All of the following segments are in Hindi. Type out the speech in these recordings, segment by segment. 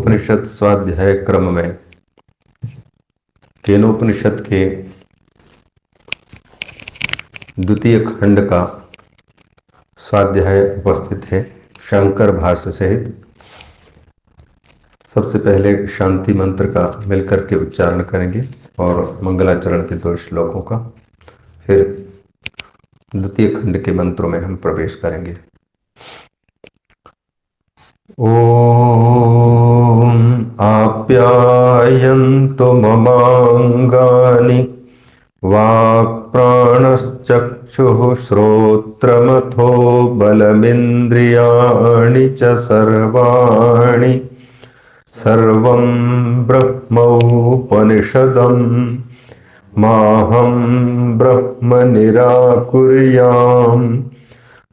उपनिषद स्वाध्याय क्रम में केनोपनिषद के द्वितीय खंड का स्वाध्याय उपस्थित है शंकर भाष्य सहित। सबसे पहले शांति मंत्र का मिलकर के उच्चारण करेंगे और मंगलाचरण के 2 श्लोकों का, फिर द्वितीय खंड के मंत्रों में हम प्रवेश करेंगे। ओम आप्यायन्तु ममांगानि वाक्प्राणश्चक्षुः श्रोत्रमथो बलमिन्द्रियाणि च सर्वाणि सर्वं ब्रह्मोपनिषदं माहं ब्रह्म निराकुर्याम्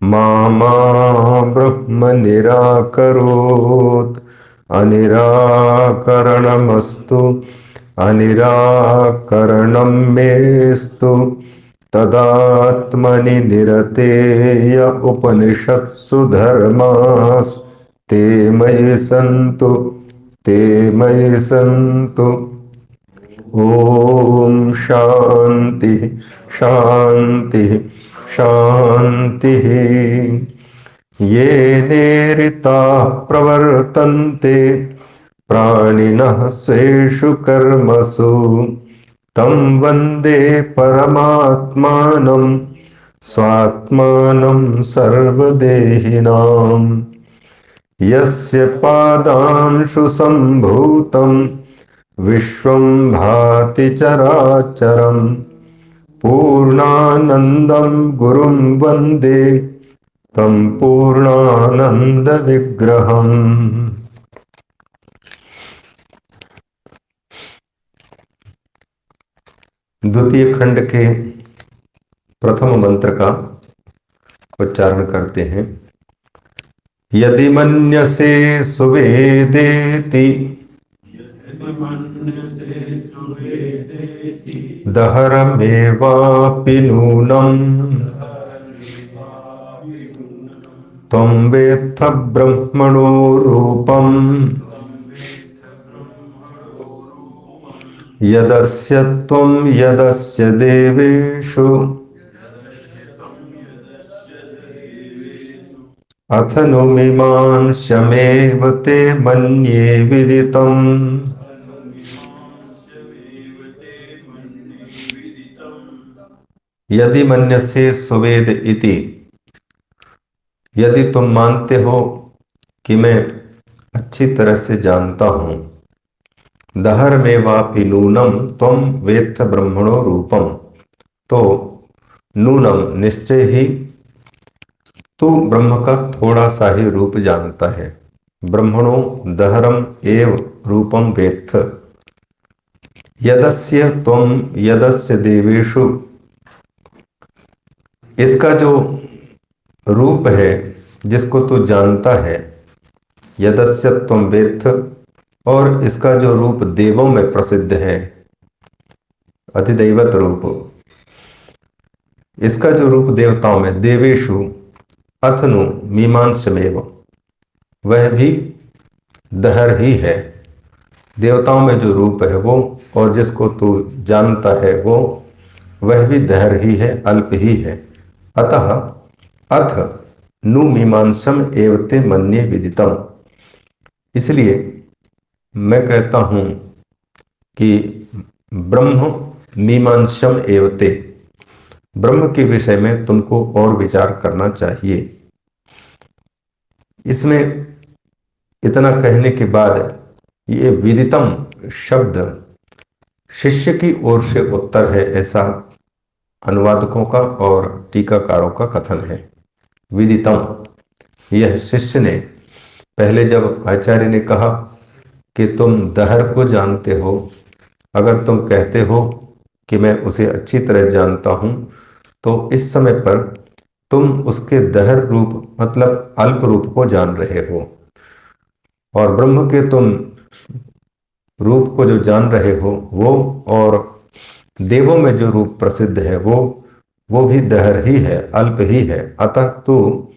मा ब्रह्म निराकरोत् अनिराकरणमस्तु अनिराकरणं मेस्तु तदात्मनि निरतेय उपनिषत्सु धर्मास्ते मयि सन्तु। ओम शांति शांति शांति। ये नेरिताः प्रवर्तन्ते प्राणिनः स्वेषु कर्मसु तं वन्दे परमात्मानं स्वात्मानं सर्वदेहिनां यस्य पादांशु सम्भूतं विश्वं भाति चराचरम् पूर्णानंदं गुरुं वन्दे तं पूर्णानंद विग्रहम्। द्वितीय खंड के प्रथम मंत्र का उच्चारण करते हैं। यदि मन्यसे सुवेदेति दहरमेवापि नूनम् त्वं वेत्थ ब्रह्मणो रूपम् यदस्य त्वं यदस्य देवेषु अथ नु मीमांसमेव ते मन्ये विदितम्। यदि मन्यसे सुवेद इति, यदि तुम मानते हो कि मैं अच्छी तरह से जानता हूं। दहर में वापि नूनम त्वं वेत्थ ब्रह्मणो रूपम, तो नूनम निश्चय ही तू ब्रह्म का थोड़ा सा ही रूप जानता है। ब्रह्मणो दहरम एव रूपम वेत्थ यदस्य त्वं यदस्य देवेषु, इसका जो रूप है जिसको तू जानता है, यदस्य त्वं वेत्थ, और इसका जो रूप देवों में प्रसिद्ध है, अधिदैवत रूप, इसका जो रूप देवताओं में, देवेषु अथनु मीमांसमेव, वह भी दहर ही है। देवताओं में जो रूप है वो, और जिसको तू जानता है वो, वह भी दहर ही है, अल्प ही है। अतः अथ नु मीमांसम एवते मन्ये विदितम, इसलिए मैं कहता हूं कि ब्रह्म मीमांसम एवते, ब्रह्म के विषय में तुमको और विचार करना चाहिए। इसमें इतना कहने के बाद ये विदितम शब्द शिष्य की ओर से उत्तर है, ऐसा अनुवादकों का और टीकाकारों का कथन है। विदितम, यह शिष्य ने, पहले जब आचार्य ने कहा कि तुम दहर को जानते हो, अगर तुम कहते हो कि मैं उसे अच्छी तरह जानता हूं, तो इस समय पर तुम उसके दहर रूप मतलब अल्प रूप को जान रहे हो, और ब्रह्म के तुम रूप को जो जान रहे हो वो, और देवों में जो रूप प्रसिद्ध है वो भी दहर ही है, अल्प ही है। अतः तू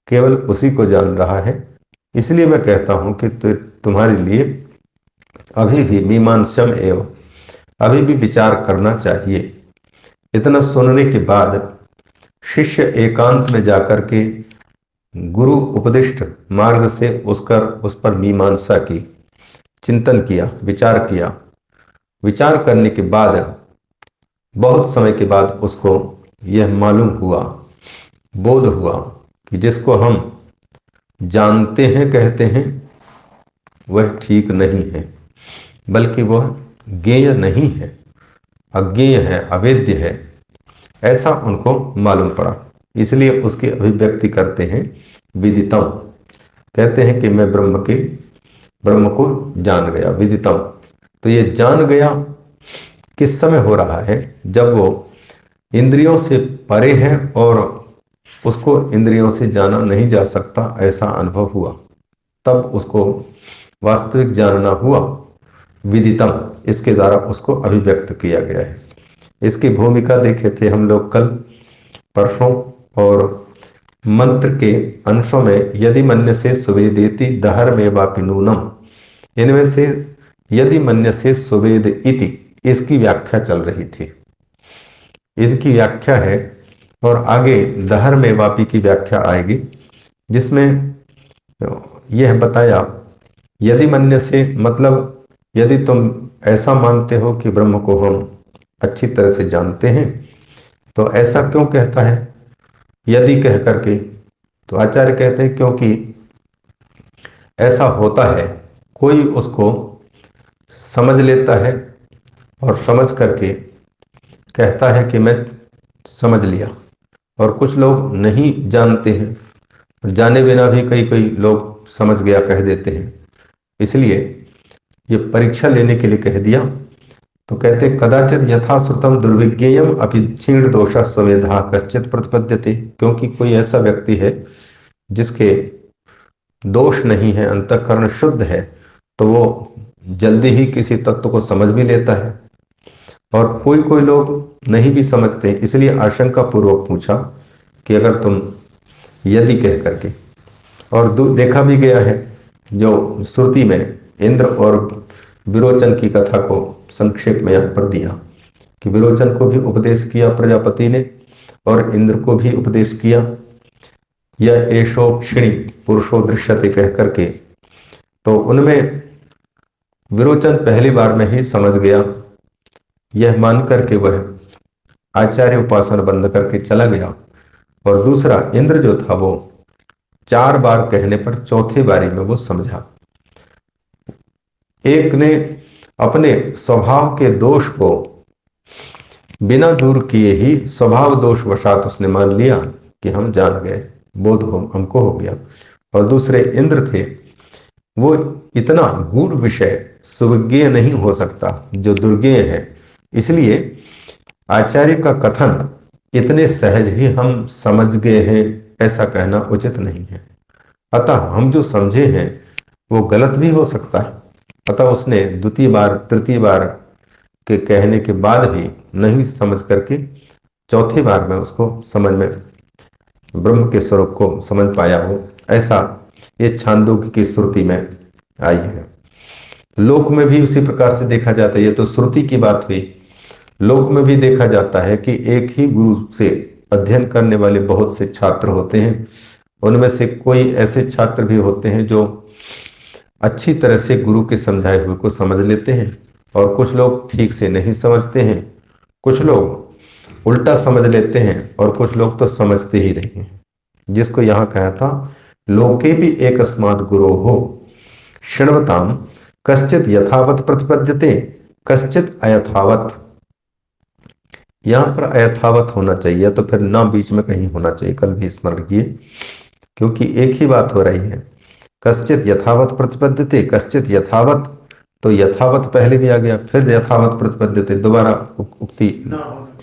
केवल उसी को जान रहा है। इसलिए मैं कहता हूं कि तुम्हारे लिए अभी भी मीमांसम एवं, अभी भी विचार करना चाहिए। इतना सुनने के बाद शिष्य एकांत में जाकर के गुरु उपदिष्ट मार्ग से उस पर मीमांसा की, चिंतन किया, विचार किया। विचार करने के बाद बहुत समय के बाद उसको यह मालूम हुआ, बोध हुआ कि जिसको हम जानते हैं, कहते हैं, वह ठीक नहीं है, बल्कि वह ज्ञेय नहीं है, अज्ञेय है, अवेद्य है, ऐसा उनको मालूम पड़ा। इसलिए उसकी अभिव्यक्ति करते हैं विदितम, कहते हैं कि मैं ब्रह्म को जान गया, विदितम। तो ये जान गया किस समय हो रहा है? जब वो इंद्रियों से परे है और उसको इंद्रियों से जाना नहीं जा सकता, ऐसा अनुभव हुआ, तब उसको वास्तविक जानना हुआ। विदितम, इसके द्वारा उसको अभिव्यक्त किया गया है। इसकी भूमिका देखे थे हम लोग कल परसों, और मंत्र के अंशों में यदि मन्य से सुवेदेति दहर में वापि नूनम, इनमें से यदि मन्य से सुवेद इति, इसकी व्याख्या चल रही थी, इनकी व्याख्या है। और आगे दहर में वापी की व्याख्या आएगी, जिसमें यह बताया यदि मन्य से मतलब यदि तुम ऐसा मानते हो कि ब्रह्म को हम अच्छी तरह से जानते हैं, तो ऐसा क्यों कहता है यदि कह करके? तो आचार्य कहते हैं क्योंकि ऐसा होता है, कोई उसको समझ लेता है और समझ करके कहता है कि मैं समझ लिया, और कुछ लोग नहीं जानते हैं, जाने बिना भी कई लोग समझ गया कह देते हैं। इसलिए ये परीक्षा लेने के लिए कह दिया। तो कहते कदाचित यथा श्रुतम दुर्विज्ञेयम अपि क्षीण दोषा संवेधा कश्चित प्रतिपद्यते, क्योंकि कोई ऐसा व्यक्ति है जिसके दोष नहीं है, अंतःकरण शुद्ध है, तो वो जल्दी ही किसी तत्व को समझ भी लेता है, और कोई लोग नहीं भी समझते। इसलिए आशंका पूर्वक पूछा कि अगर तुम यदि कह करके, और देखा भी गया है जो श्रुति में इंद्र और विरोचन की कथा को संक्षेप में यहाँ पर दिया कि विरोचन को भी उपदेश किया प्रजापति ने और इंद्र को भी उपदेश किया, यह एशो क्षिणी पुरुषो दृश्यते कह करके। तो उनमें विरोचन पहली बार में ही समझ गया, यह मान करके वह आचार्य उपासना बंद करके चला गया। और दूसरा इंद्र जो था वो 4 बार कहने पर चौथी बारी में वो समझा। एक ने अपने स्वभाव के दोष को बिना दूर किए ही स्वभाव दोष वशात उसने मान लिया कि हम जान गए, बोध हमको हो गया। और दूसरे इंद्र थे, वो इतना गूढ़ विषय सुविज्ञेय नहीं हो सकता जो दुर्ज्ञेय है, इसलिए आचार्य का कथन इतने सहज ही हम समझ गए हैं ऐसा कहना उचित नहीं है। अतः हम जो समझे हैं वो गलत भी हो सकता है। अतः उसने द्वितीय बार तृतीय बार के कहने के बाद भी नहीं समझ करके चौथी बार में उसको समझ में ब्रह्म के स्वरूप को समझ पाया हो, ऐसा ये छांदोग्य की श्रुति में आई है। लोक में भी उसी प्रकार से देखा जाता है, ये तो श्रुति की बात हुई। लोक में भी देखा जाता है कि एक ही गुरु से अध्ययन करने वाले बहुत से छात्र होते हैं। उनमें से कोई ऐसे छात्र भी होते हैं जो अच्छी तरह से गुरु के समझाए हुए को समझ लेते हैं, और कुछ लोग ठीक से नहीं समझते हैं, कुछ लोग उल्टा समझ लेते हैं, और कुछ लोग तो समझते ही नहीं हैं। जिसको यहाँ कहा था लोके भी एक अस्मात् गुरो हो शृण्वताम कश्चित यथावत प्रतिपद्यते कश्चित अयथावत। यहाँ पर अयथावत होना चाहिए, तो फिर ना बीच में कहीं होना चाहिए, कल भी स्मरण किए, क्योंकि एक ही बात हो रही है। कश्चित यथावत प्रतिपद्यते कश्चित यथावत, तो यथावत पहले भी आ गया, फिर यथावत प्रतिपद्यते दोबारा उक्ति,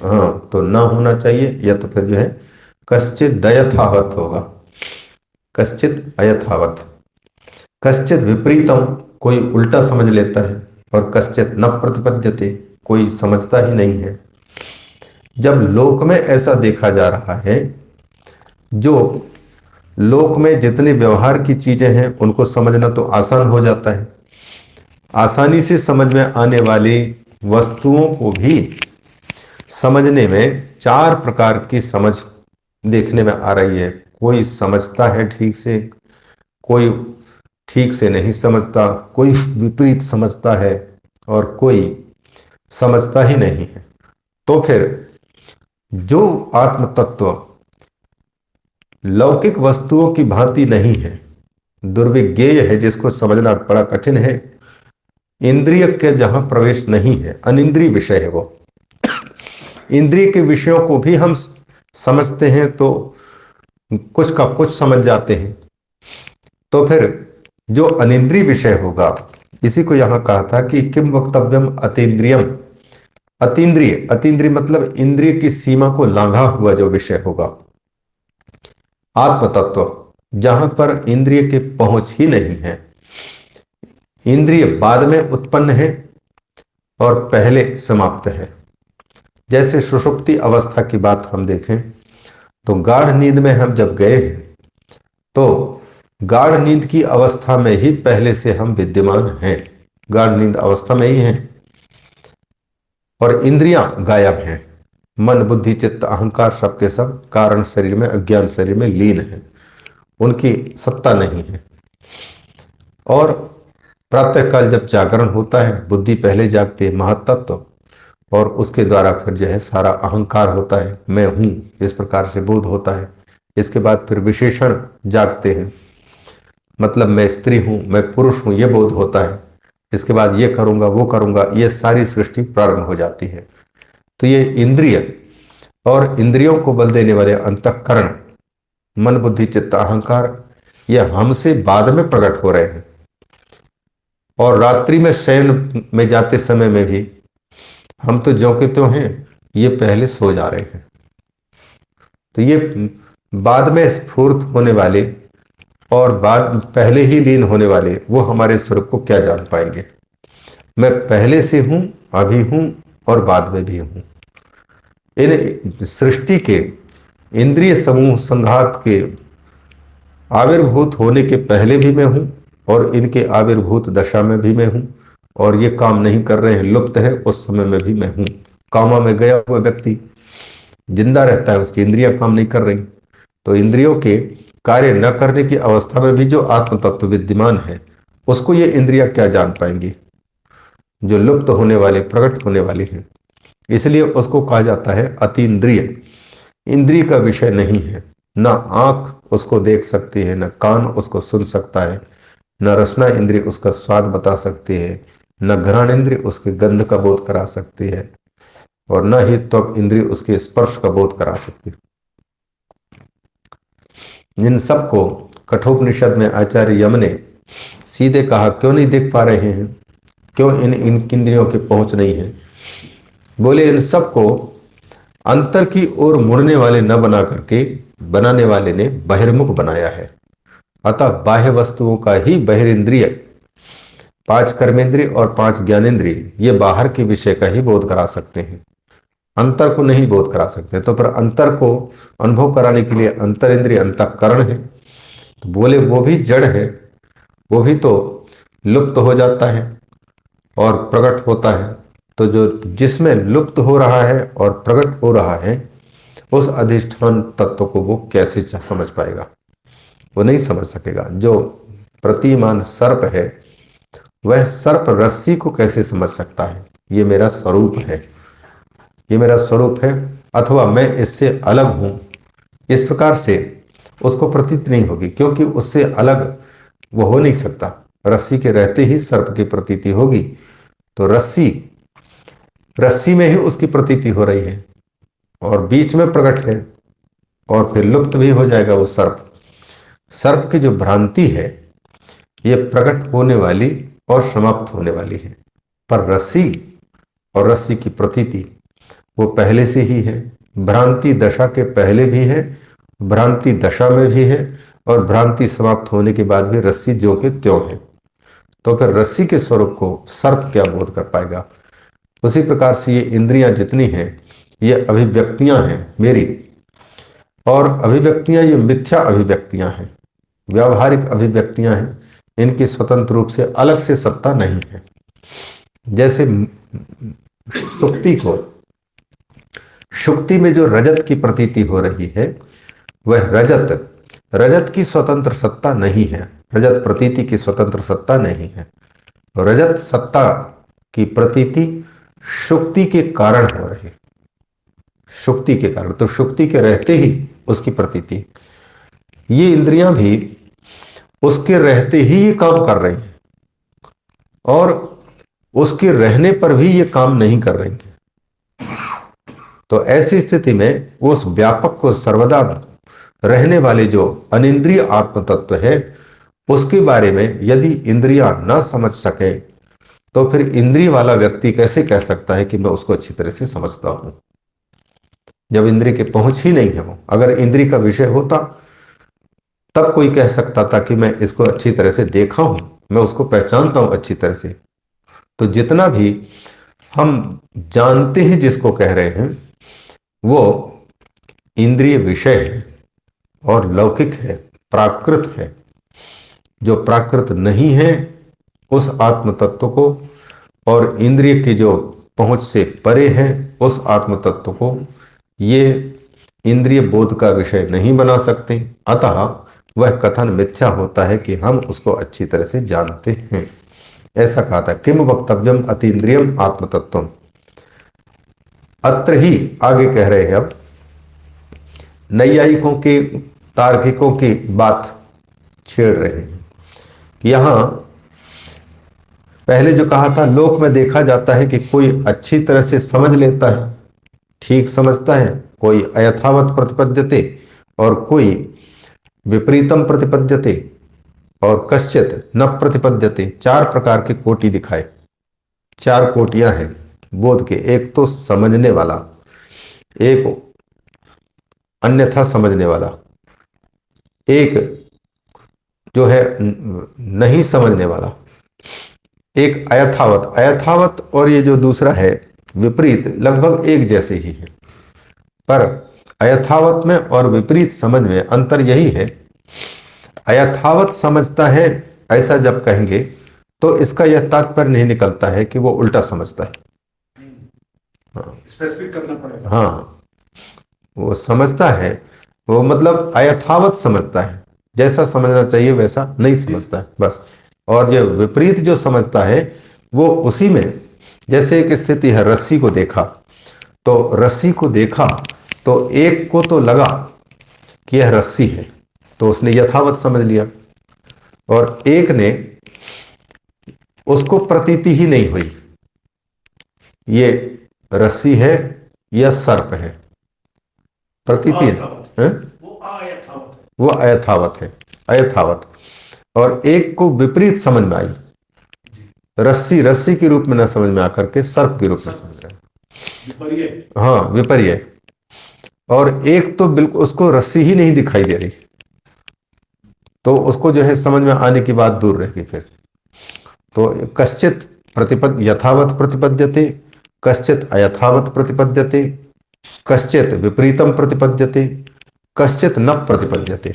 हाँ, तो ना होना चाहिए, या तो फिर जो है कश्चित दयथावत होगा, कश्चित अयथावत। कश्चित विपरीतम, कोई उल्टा समझ लेता है, और कश्चित न प्रतिपद्यते, कोई समझता ही नहीं है। जब लोक में ऐसा देखा जा रहा है, जो लोक में जितने व्यवहार की चीजें हैं उनको समझना तो आसान हो जाता है, आसानी से समझ में आने वाली वस्तुओं को भी समझने में चार प्रकार की समझ देखने में आ रही है। कोई समझता है ठीक से, कोई ठीक से नहीं समझता, कोई विपरीत समझता है और कोई समझता ही नहीं है। तो फिर जो आत्म तत्व लौकिक वस्तुओं की भांति नहीं है, दुर्विज्ञेय है, जिसको समझना बड़ा कठिन है, इंद्रिय के जहां प्रवेश नहीं है, अनिंद्रिय विषय है वो। इंद्रिय के विषयों को भी हम समझते हैं तो कुछ का कुछ समझ जाते हैं। तो फिर जो अनिंद्रिय विषय होगा, इसी को यहां कहा था कि किम वक्तव्यम अतीन्द्रियम। अतीन्द्रिय, अतीन्द्रिय मतलब इंद्रिय की सीमा को लांघा हुआ जो विषय होगा, आत्म तत्व जहां पर इंद्रिय के पहुंच ही नहीं है। इंद्रिय बाद में उत्पन्न है और पहले समाप्त है। जैसे सुषुप्ति अवस्था की बात हम देखें तो गाढ़ नींद में हम जब गए हैं तो गाढ़ नींद की अवस्था में ही पहले से हम विद्यमान हैं, गाढ़ नींद अवस्था में ही हैं और इंद्रियां गायब हैं। मन, बुद्धि, चित्त, अहंकार सबके सब कारण शरीर में, अज्ञान शरीर में लीन है, उनकी सत्ता नहीं है। और प्रातःकाल जब जागरण होता है, बुद्धि पहले जागती है, महत्तत्व, और उसके द्वारा फिर जो है सारा अहंकार होता है, मैं हूं, इस प्रकार से बोध होता है। इसके बाद फिर विशेषण जागते हैं, मतलब मैं स्त्री हूं, मैं पुरुष हूं, ये बोध होता है। इसके बाद ये करूंगा, वो करूंगा, ये सारी सृष्टि प्रारंभ हो जाती है। तो ये इंद्रिय और इंद्रियों को बल देने वाले अंतःकरण, मन, बुद्धि, चित्त, अहंकार, ये हमसे बाद में प्रकट हो रहे हैं। और रात्रि में शयन में जाते समय में भी हम तो ज्यों के त्यों हैं, ये पहले सो जा रहे हैं। तो ये बाद में स्फूर्त होने वाले और बाद पहले ही लीन होने वाले, वो हमारे स्वरूप को क्या जान पाएंगे। मैं पहले से हूं, अभी हूं और बाद में भी हूं। इन सृष्टि के इंद्रिय समूह संघात के आविर्भूत होने के पहले भी मैं हूं और इनके आविर्भूत दशा में भी मैं हूं, और ये काम नहीं कर रहे हैं, लुप्त है, उस समय में भी मैं हूं। कामा में गया हुआ व्यक्ति जिंदा रहता है, उसकी इंद्रियां काम नहीं कर रही, तो इंद्रियों के कार्य न करने की अवस्था में भी जो आत्म तत्व विद्यमान है, उसको ये इंद्रियां क्या जान पाएंगी, जो लुप्त होने वाले, प्रकट होने वाले हैं। इसलिए उसको कहा जाता है अतीन्द्रिय। इंद्रिय का विषय नहीं है, न आंख उसको देख सकती है, न कान उसको सुन सकता है, न रसना इंद्रिय उसका स्वाद बता सकती है, न घ्राण इंद्रिय उसके गंध का बोध करा सकती है, और न ही त्वक इंद्रिय उसके स्पर्श का बोध करा सकती है। इन सबको कठोपनिषद में आचार्य यम ने सीधे कहा, क्यों नहीं देख पा रहे हैं, क्यों इन इंद्रियों की पहुंच नहीं है। बोले इन सबको अंतर की ओर मुड़ने वाले न बना करके बनाने वाले ने बहिर्मुख बनाया है। अतः बाह्य वस्तुओं का ही बहिरिंद्रिय, 5 कर्मेंद्रिय और 5 ज्ञानेंद्रिय, ये बाहर के विषय का ही बोध करा सकते हैं, अंतर को नहीं बोध करा सकते। तो पर अंतर को अनुभव कराने के लिए अंतर इंद्रिय, अंतःकरण है। तो बोले वो भी जड़ है, वो भी तो लुप्त हो जाता है और प्रकट होता है। तो जो जिसमें लुप्त हो रहा है और प्रकट हो रहा है, उस अधिष्ठान तत्व को वो कैसे समझ पाएगा, वो नहीं समझ सकेगा। जो प्रतिमान सर्प है, वह सर्प रस्सी को कैसे समझ सकता है, ये मेरा स्वरूप है, ये मेरा स्वरूप है, अथवा मैं इससे अलग हूं, इस प्रकार से उसको प्रतीति नहीं होगी, क्योंकि उससे अलग वो हो नहीं सकता। रस्सी के रहते ही सर्प की प्रतीति होगी, तो रस्सी में ही उसकी प्रतीति हो रही है और बीच में प्रकट है, और फिर लुप्त भी हो जाएगा वो सर्प। सर्प की जो भ्रांति है, ये प्रकट होने वाली और समाप्त होने वाली है, पर रस्सी और रस्सी की प्रतीति वो पहले से ही है। भ्रांति दशा के पहले भी है, भ्रांति दशा में भी है, और भ्रांति समाप्त होने के बाद भी रस्सी ज्यों के त्यों है। तो फिर रस्सी के स्वरूप को सर्प क्या बोध कर पाएगा। उसी प्रकार से ये इंद्रियां जितनी हैं, ये अभिव्यक्तियां हैं मेरी, और अभिव्यक्तियां ये मिथ्या अभिव्यक्तियां हैं, व्यावहारिक अभिव्यक्तियां हैं, इनकी स्वतंत्र रूप से अलग से सत्ता नहीं है। जैसे शुक्ति में जो रजत की प्रतीति हो रही है, वह रजत की स्वतंत्र सत्ता नहीं है, रजत प्रतीति की स्वतंत्र सत्ता नहीं है। रजत सत्ता की प्रतीति शुक्ति के कारण हो रही है, शुक्ति के कारण। तो शुक्ति के रहते ही उसकी प्रतीति, ये इंद्रियां भी उसके रहते ही ये काम कर रही हैं और उसके रहने पर भी ये काम नहीं कर रही हैं। तो ऐसी स्थिति में उस व्यापक को सर्वदा रहने वाले जो अनिंद्रिय आत्म तत्व है, उसके बारे में यदि इंद्रियां न समझ सके तो फिर इंद्रिय वाला व्यक्ति कैसे कह सकता है कि मैं उसको अच्छी तरह से समझता हूं, जब इंद्रिय के पहुंच ही नहीं है वो। अगर इंद्रिय का विषय होता तब कोई कह सकता था कि मैं इसको अच्छी तरह से देखा हूं, मैं उसको पहचानता हूं अच्छी तरह से। तो जितना भी हम जानते हैं जिसको कह रहे हैं, वो इंद्रिय विषय है और लौकिक है, प्राकृत है। जो प्राकृत नहीं है उस आत्म तत्व को और इंद्रिय की जो पहुंच से परे है उस आत्म तत्व को ये इंद्रिय बोध का विषय नहीं बना सकते। अतः वह कथन मिथ्या होता है कि हम उसको अच्छी तरह से जानते हैं। ऐसा कहा था, किम वक्तव्यम अतीन्द्रियम आत्मतत्वम। अत्र ही आगे कह रहे हैं, अब नैयायिकों के तार्किकों की बात छेड़ रहे हैं कि यहां पहले जो कहा था, लोक में देखा जाता है कि कोई अच्छी तरह से समझ लेता है, ठीक समझता है, कोई अयथावत प्रतिपद्यते और कोई विपरीतम प्रतिपद्यते और कश्चित न प्रतिपद्यते। चार प्रकार के कोटि दिखाए, चार कोटियां हैं बोध के। एक तो समझने वाला, एक अन्यथा समझने वाला, एक जो है नहीं समझने वाला, एक अयथावत और ये जो दूसरा है विपरीत, लगभग एक जैसे ही है। पर अयथावत में और विपरीत समझ में अंतर यही है, अयथावत समझता है ऐसा जब कहेंगे तो इसका यह तात्पर्य नहीं निकलता है कि वो उल्टा समझता है। हाँ, स्पेसिफिक करना पड़ेगा। हाँ, वो समझता है, वो मतलब अयथावत समझता है, जैसा समझना चाहिए वैसा नहीं समझता है बस। और जो विपरीत जो समझता है वो उसी में, जैसे एक स्थिति है, रस्सी को देखा तो एक को तो लगा कि यह रस्सी है तो उसने यथावत समझ लिया, और एक ने उसको प्रतीति ही नहीं हुई ये रस्सी है या सर्प है, प्रतीति है, वो अयथावत। और एक को विपरीत समझ में आई, रस्सी के रूप में न समझ में आकर के सर्प के रूप में समझ रहे, हाँ विपर्य। और एक तो बिल्कुल उसको रस्सी ही नहीं दिखाई दे रही, तो उसको जो है समझ में आने की बात दूर रहेगी फिर। तो कश्चित यथावत प्रतिपद्यते, कश्चित अयथावत प्रतिपद्यते, कश्चित विपरीतम प्रतिपद्यते, कश्चित न प्रतिपद्यते।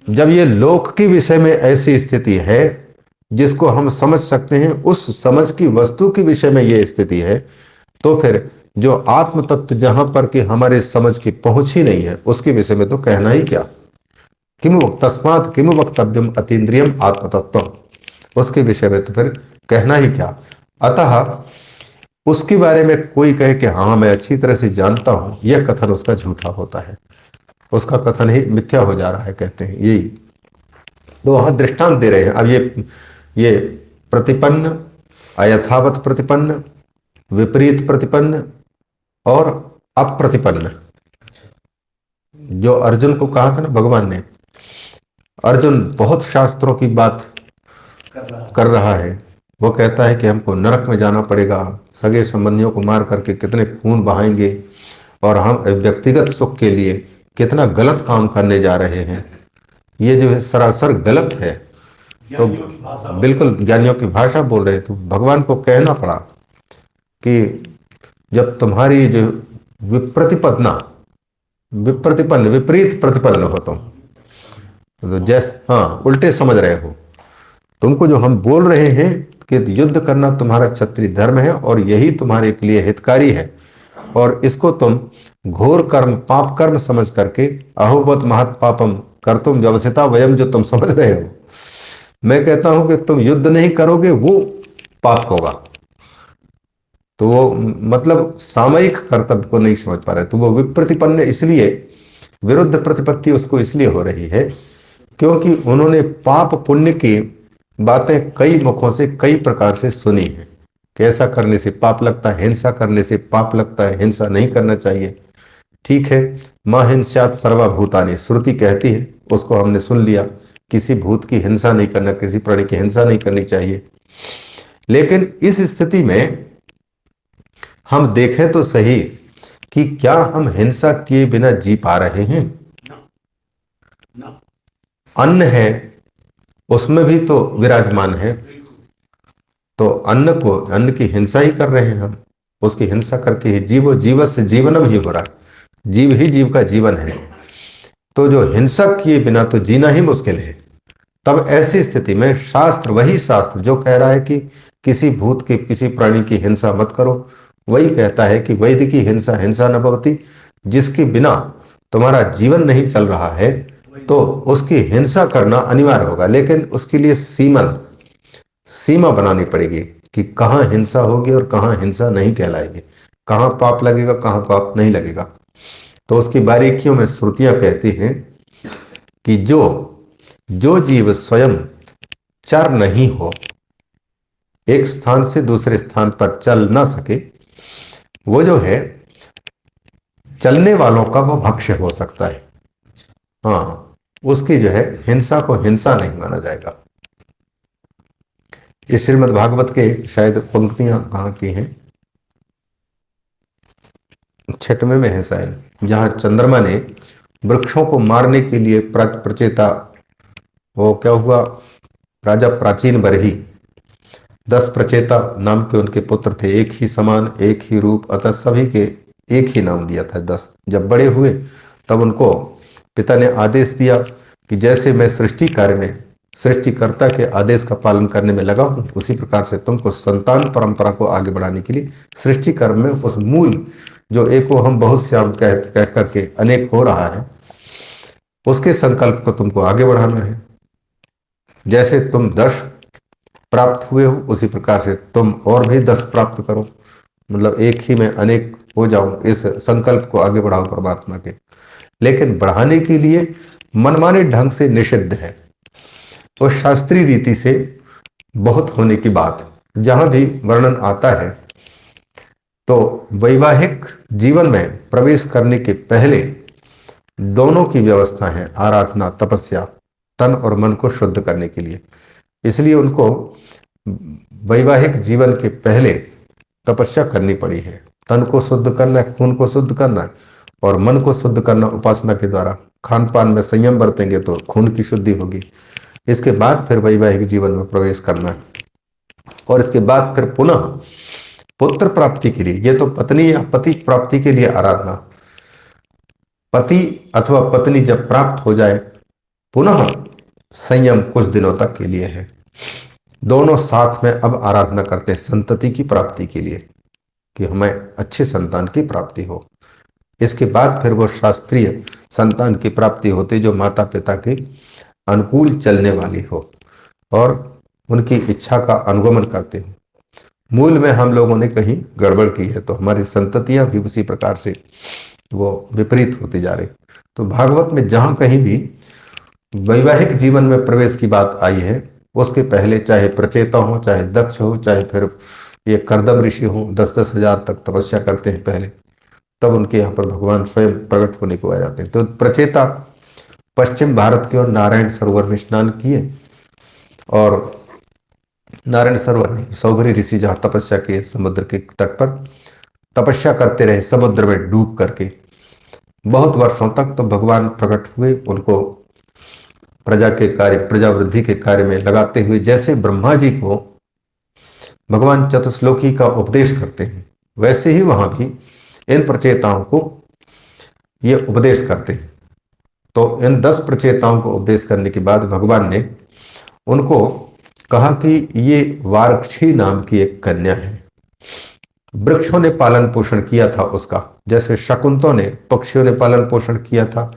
जब ये लोक के विषय में ऐसी स्थिति है जिसको हम समझ सकते हैं, उस समझ की वस्तु के विषय में ये स्थिति है, तो फिर जो आत्म तत्व जहां पर कि हमारे समझ की पहुंच ही नहीं है उसके विषय में तो कहना ही क्या। तस्मात् किम वक्तव्यम अतीन्द्रियम आत्म तत्व, उसके विषय में तो फिर कहना ही क्या। अतः उसके बारे में कोई कहे कि हाँ मैं अच्छी तरह से जानता हूं, यह कथन उसका झूठा होता है, उसका कथन ही मिथ्या हो जा रहा है, कहते हैं यही। तो वहां दृष्टांत दे रहे हैं। अब ये प्रतिपन्न, अयथावत प्रतिपन्न, विपरीत प्रतिपन्न और अप्रतिपन्न, जो अर्जुन को कहा था ना भगवान ने, अर्जुन बहुत शास्त्रों की बात कर रहा है, वो कहता है कि हमको नरक में जाना पड़ेगा, सगे संबंधियों को मार करके कितने खून बहाएंगे, और हम व्यक्तिगत सुख के लिए कितना गलत काम करने जा रहे हैं, ये जो है सरासर गलत है। तो बिल्कुल ज्ञानियों की भाषा बोल रहे, तो भगवान को कहना पड़ा कि जब तुम्हारी जो विपरीत प्रतिपन्न हो तो जैसे हाँ उल्टे समझ रहे हो, तुमको जो हम बोल रहे हैं कि युद्ध करना तुम्हारा क्षत्रिय धर्म है और यही तुम्हारे लिए हितकारी है, और इसको तुम घोर कर्म पाप कर्म समझ करके अहोबत महत पापम कर तुम व्यवसिता वयम जो तुम समझ रहे हो, मैं कहता हूं कि तुम युद्ध नहीं करोगे वो पाप होगा। तो वो मतलब सामयिक कर्तव्य को नहीं समझ पा रहे, तो वो विप्रतिपन्न इसलिए, विरुद्ध प्रतिपत्ति उसको इसलिए हो रही है क्योंकि उन्होंने पाप पुण्य की बातें कई मुखों से कई प्रकार से सुनी है कि ऐसा करने से पाप लगता है, हिंसा करने से पाप लगता है, हिंसा नहीं करना चाहिए। ठीक है, मां हिंसात सर्वभूतानि श्रुति कहती है, उसको हमने सुन लिया, किसी भूत की हिंसा नहीं करना, किसी प्राणी की हिंसा नहीं करनी चाहिए। लेकिन इस स्थिति में हम देखें तो सही कि क्या हम हिंसा किए बिना जी पा रहे हैं? अन्न है, उसमें भी तो विराजमान है, तो अन्न की हिंसा ही कर रहे हैं हम, उसकी हिंसा करके ही जीव से जीवनम ही हो रहा है, जीव ही जीव का जीवन है। तो जो हिंसा किए बिना तो जीना ही मुश्किल है। तब ऐसी स्थिति में शास्त्र, वही शास्त्र जो कह रहा है कि किसी भूत की किसी प्राणी की हिंसा मत करो, वही कहता है कि वैद्य की हिंसा हिंसा न भवति, जिसके बिना तुम्हारा जीवन नहीं चल रहा है तो उसकी हिंसा करना अनिवार्य होगा, लेकिन उसके लिए सीमा बनानी पड़ेगी कि कहाँ हिंसा होगी और कहाँ हिंसा नहीं कहलाएगी, कहाँ पाप लगेगा कहाँ पाप नहीं लगेगा। तो उसकी बारीकियों में श्रुतियां कहती हैं कि जो जीव स्वयं चर नहीं हो, एक स्थान से दूसरे स्थान पर चल ना सके, वो जो है चलने वालों का वो भक्ष्य हो सकता है। हाँ, उसकी जो है हिंसा को हिंसा नहीं माना जाएगा। ये श्रीमद् भागवत के शायद पंक्तियां कहाँ की हैं, 6वें में है शायद, जहां चंद्रमा ने वृक्षों को मारने के लिए प्रचेता, वो क्या हुआ, राजा प्राचीन बरही, 10 प्रचेता नाम के उनके पुत्र थे, एक ही समान एक ही रूप, अतः सभी के एक ही नाम दिया था 10। जब बड़े हुए तब उनको पिता ने आदेश दिया कि जैसे मैं सृष्टि कार्य में सृष्टिकर्ता के आदेश का पालन करने में लगा हूं, उसी प्रकार से तुमको संतान परंपरा को आगे बढ़ाने के लिए सृष्टि कर्म में उस मूल जो एको हम बहुत श्याम कह करके अनेक हो रहा है, उसके संकल्प को तुमको आगे बढ़ाना है। जैसे तुम 10 प्राप्त हुए हो उसी प्रकार से तुम और भी 10 प्राप्त करो, मतलब एक ही में अनेक हो जाऊं, इस संकल्प को आगे बढ़ाओ परमात्मा के। लेकिन बढ़ाने के लिए मनमाने ढंग से निषिद्ध है, और शास्त्रीय रीति से बहुत होने की बात जहां भी वर्णन आता है, तो वैवाहिक जीवन में प्रवेश करने के पहले दोनों की व्यवस्था है, आराधना तपस्या, तन और मन को शुद्ध करने के लिए। इसलिए उनको वैवाहिक जीवन के पहले तपस्या करनी पड़ी है, तन को शुद्ध करना है, खून को शुद्ध करना है, और मन को शुद्ध करना उपासना के द्वारा। खान पान में संयम बरतेंगे तो खून की शुद्धि होगी। इसके बाद फिर वैवाहिक जीवन में प्रवेश करना है, और इसके बाद फिर पुनः पुत्र प्राप्ति के लिए, ये तो पत्नी या पति प्राप्ति के लिए आराधना, पति अथवा पत्नी जब प्राप्त हो जाए पुनः संयम कुछ दिनों तक के लिए है। दोनों साथ में अब आराधना करते हैं संतति की प्राप्ति के लिए, कि हमें अच्छे संतान की प्राप्ति हो। इसके बाद फिर वो शास्त्रीय संतान की प्राप्ति होती जो माता पिता के अनुकूल चलने वाली हो और उनकी इच्छा का अनुगमन करते हो। मूल में हम लोगों ने कहीं गड़बड़ की है तो हमारी संततियां भी उसी प्रकार से वो विपरीत होती जा रही। तो भागवत में जहां कहीं भी वैवाहिक जीवन में प्रवेश की बात आई है, उसके पहले चाहे प्रचेता हो, चाहे दक्ष हो, चाहे फिर ये कर्दम ऋषि हो, 10-10 हजार तक तपस्या करते हैं पहले, तब उनके यहाँ पर भगवान स्वयं प्रकट होने को आ जाते हैं। तो प्रचेता पश्चिम भारत की ओर नारायण सरोवर में स्नान किए, और नारायण सरोवर नहीं, सौभरी ऋषि जहाँ तपस्या किए समुद्र के तट पर तपस्या करते रहे, समुद्र में डूब करके बहुत वर्षों तक। तो भगवान प्रकट हुए, उनको प्रजा के कार्य, प्रजा वृद्धि के कार्य में लगाते हुए। जैसे ब्रह्मा जी को भगवान चतुश्लोकी का उपदेश करते हैं, वैसे ही वहां भी इन प्रचेताओं को ये उपदेश करते हैं। तो इन 10 प्रचेताओं को उपदेश करने के बाद भगवान ने उनको कहा कि ये वारक्षी नाम की एक कन्या है। वृक्षों ने पालन पोषण किया था उसका, जैसे शकुंतों ने, पक्षियों ने पालन पोषण किया था,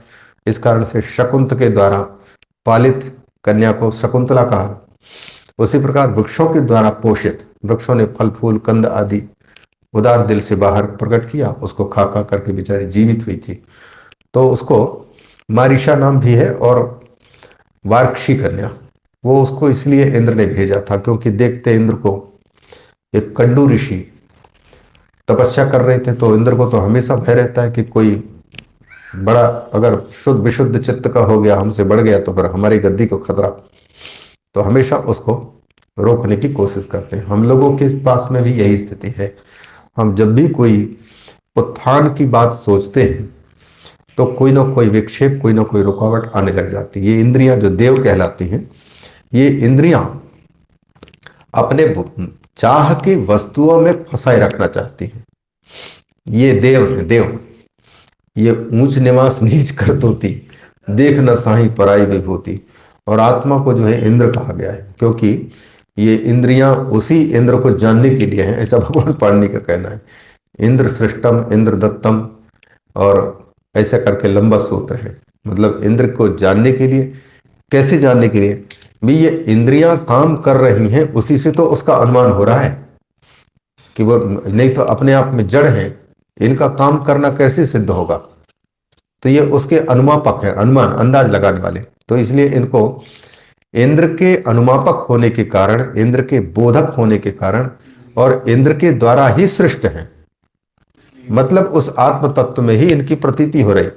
इस कारण से शकुंत के द्वारा पालित कन्या को शकुंतला कहा। उसी प्रकार वृक्षों के द्वारा पोषित, वृक्षों ने फल फूल कंद आदि उदार दिल से बाहर प्रकट किया, उसको खा खा करके बेचारी जीवित हुई थी, तो उसको मारीशा नाम भी है। और वारक्षी कन्या, वो उसको इसलिए इंद्र ने भेजा था क्योंकि देखते इंद्र को एक कंडू ऋषि तपस्या कर रहे थे, तो इंद्र को तो हमेशा भय रहता है कि कोई बड़ा अगर शुद्ध विशुद्ध चित्त का हो गया, हमसे बढ़ गया, तो फिर हमारी गद्दी को खतरा, तो हमेशा उसको रोकने की कोशिश करते हैं। हम लोगों के पास में भी यही स्थिति है। हम जब भी कोई उत्थान की बात सोचते हैं तो कोई ना कोई विक्षेप, कोई ना कोई रुकावट आने लग जाती है। ये इंद्रियां जो देव कहलाती हैं, ये इंद्रियां अपने चाह की वस्तुओं में फंसाए रखना चाहती हैं। ये देव है, देव, ये ऊंच निवास नीच करतोती, देख न साही पराई विभूति। और आत्मा को जो है इंद्र कहा गया है, क्योंकि ये इंद्रियां उसी इंद्र को जानने के लिए हैं, ऐसा भगवान पाणिनि का कहना है। इंद्र सृष्टम इंद्र दत्तम, और ऐसा करके लंबा सूत्र है। मतलब इंद्र को जानने के लिए, कैसे जानने के लिए भी, ये इंद्रियां काम कर रही हैं, उसी से तो उसका अनुमान हो रहा है कि वो नहीं तो अपने आप में जड़ है, इनका काम करना कैसे सिद्ध होगा। तो ये उसके अनुमापक है, अनुमान अंदाज लगाने वाले। तो इसलिए इनको इंद्र के अनुमापक होने के कारण, इंद्र के बोधक होने के कारण, और इंद्र के द्वारा ही सृष्ट है, मतलब उस आत्म तत्व में ही इनकी प्रतीति हो रही,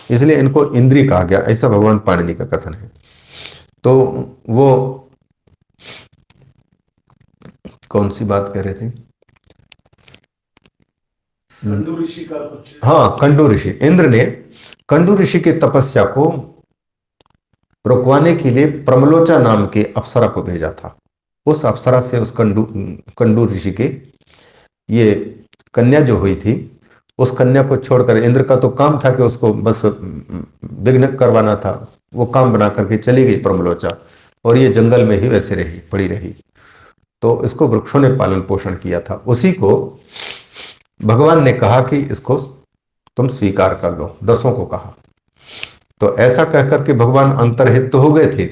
इसलिए इनको इंद्रिय कहा गया, ऐसा भगवान पाणिनि का कथन है। तो वो कौन सी बात कह रहे थे? कंडू ऋषि का, हाँ, कंडू ऋषि। इंद्र ने कंडू ऋषि की तपस्या को रुकवाने के लिए प्रमलोचा नाम के अप्सरा को भेजा था। उस अप्सरा से उस कंडू ऋषि के ये कन्या जो हुई थी, उस कन्या को छोड़कर, इंद्र का तो काम था कि उसको बस विघ्न करवाना था, वो काम बना करके चली गई प्रमलोचा, और ये जंगल में ही वैसे रही, पड़ी रही। तो इसको वृक्षों ने पालन पोषण किया था। उसी को भगवान ने कहा कि इसको तुम स्वीकार कर लो, दसों को कहा। तो ऐसा कहकर के भगवान अंतर्हित तो हो गए थे।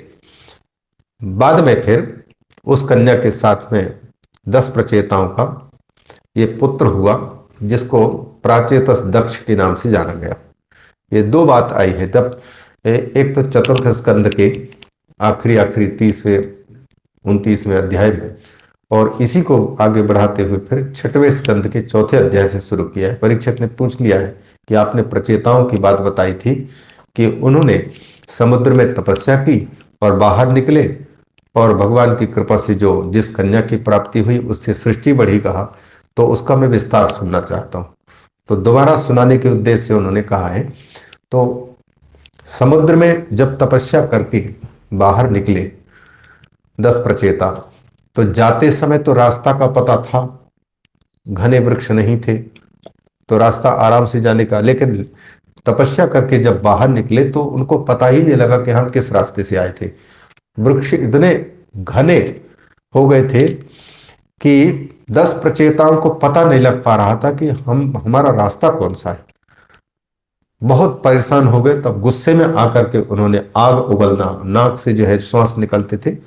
बाद में फिर उस कन्या के साथ में 10 प्रचेताओं का ये पुत्र हुआ, जिसको प्राचेतस दक्ष के नाम से जाना गया। ये 2 बात आई है तब, एक तो चतुर्थ स्कंद के आखिरी 30वें 29वें अध्याय में, और इसी को आगे बढ़ाते हुए फिर 6वें स्कंद के 4थे अध्याय से शुरू किया है। परीक्षित ने पूछ लिया है कि आपने प्रचेताओं की बात बताई थी कि उन्होंने समुद्र में तपस्या की और बाहर निकले, और भगवान की कृपा से जो जिस कन्या की प्राप्ति हुई उससे सृष्टि बढ़ी कहा, तो उसका मैं विस्तार सुनना चाहता हूँ। तो दोबारा सुनाने के उद्देश्य से उन्होंने कहा है। तो समुद्र में जब तपस्या करके बाहर निकले 10 प्रचेता, तो जाते समय तो रास्ता का पता था, घने वृक्ष नहीं थे, तो रास्ता आराम से जाने का। लेकिन तपस्या करके जब बाहर निकले तो उनको पता ही नहीं लगा कि हम किस रास्ते से आए थे। वृक्ष इतने घने हो गए थे कि 10 प्रचेताओं को पता नहीं लग पा रहा था कि हमारा रास्ता कौन सा है। बहुत परेशान हो गए। तब गुस्से में आकर के उन्होंने आग उगलना, नाक से जो है श्वास निकलते थे,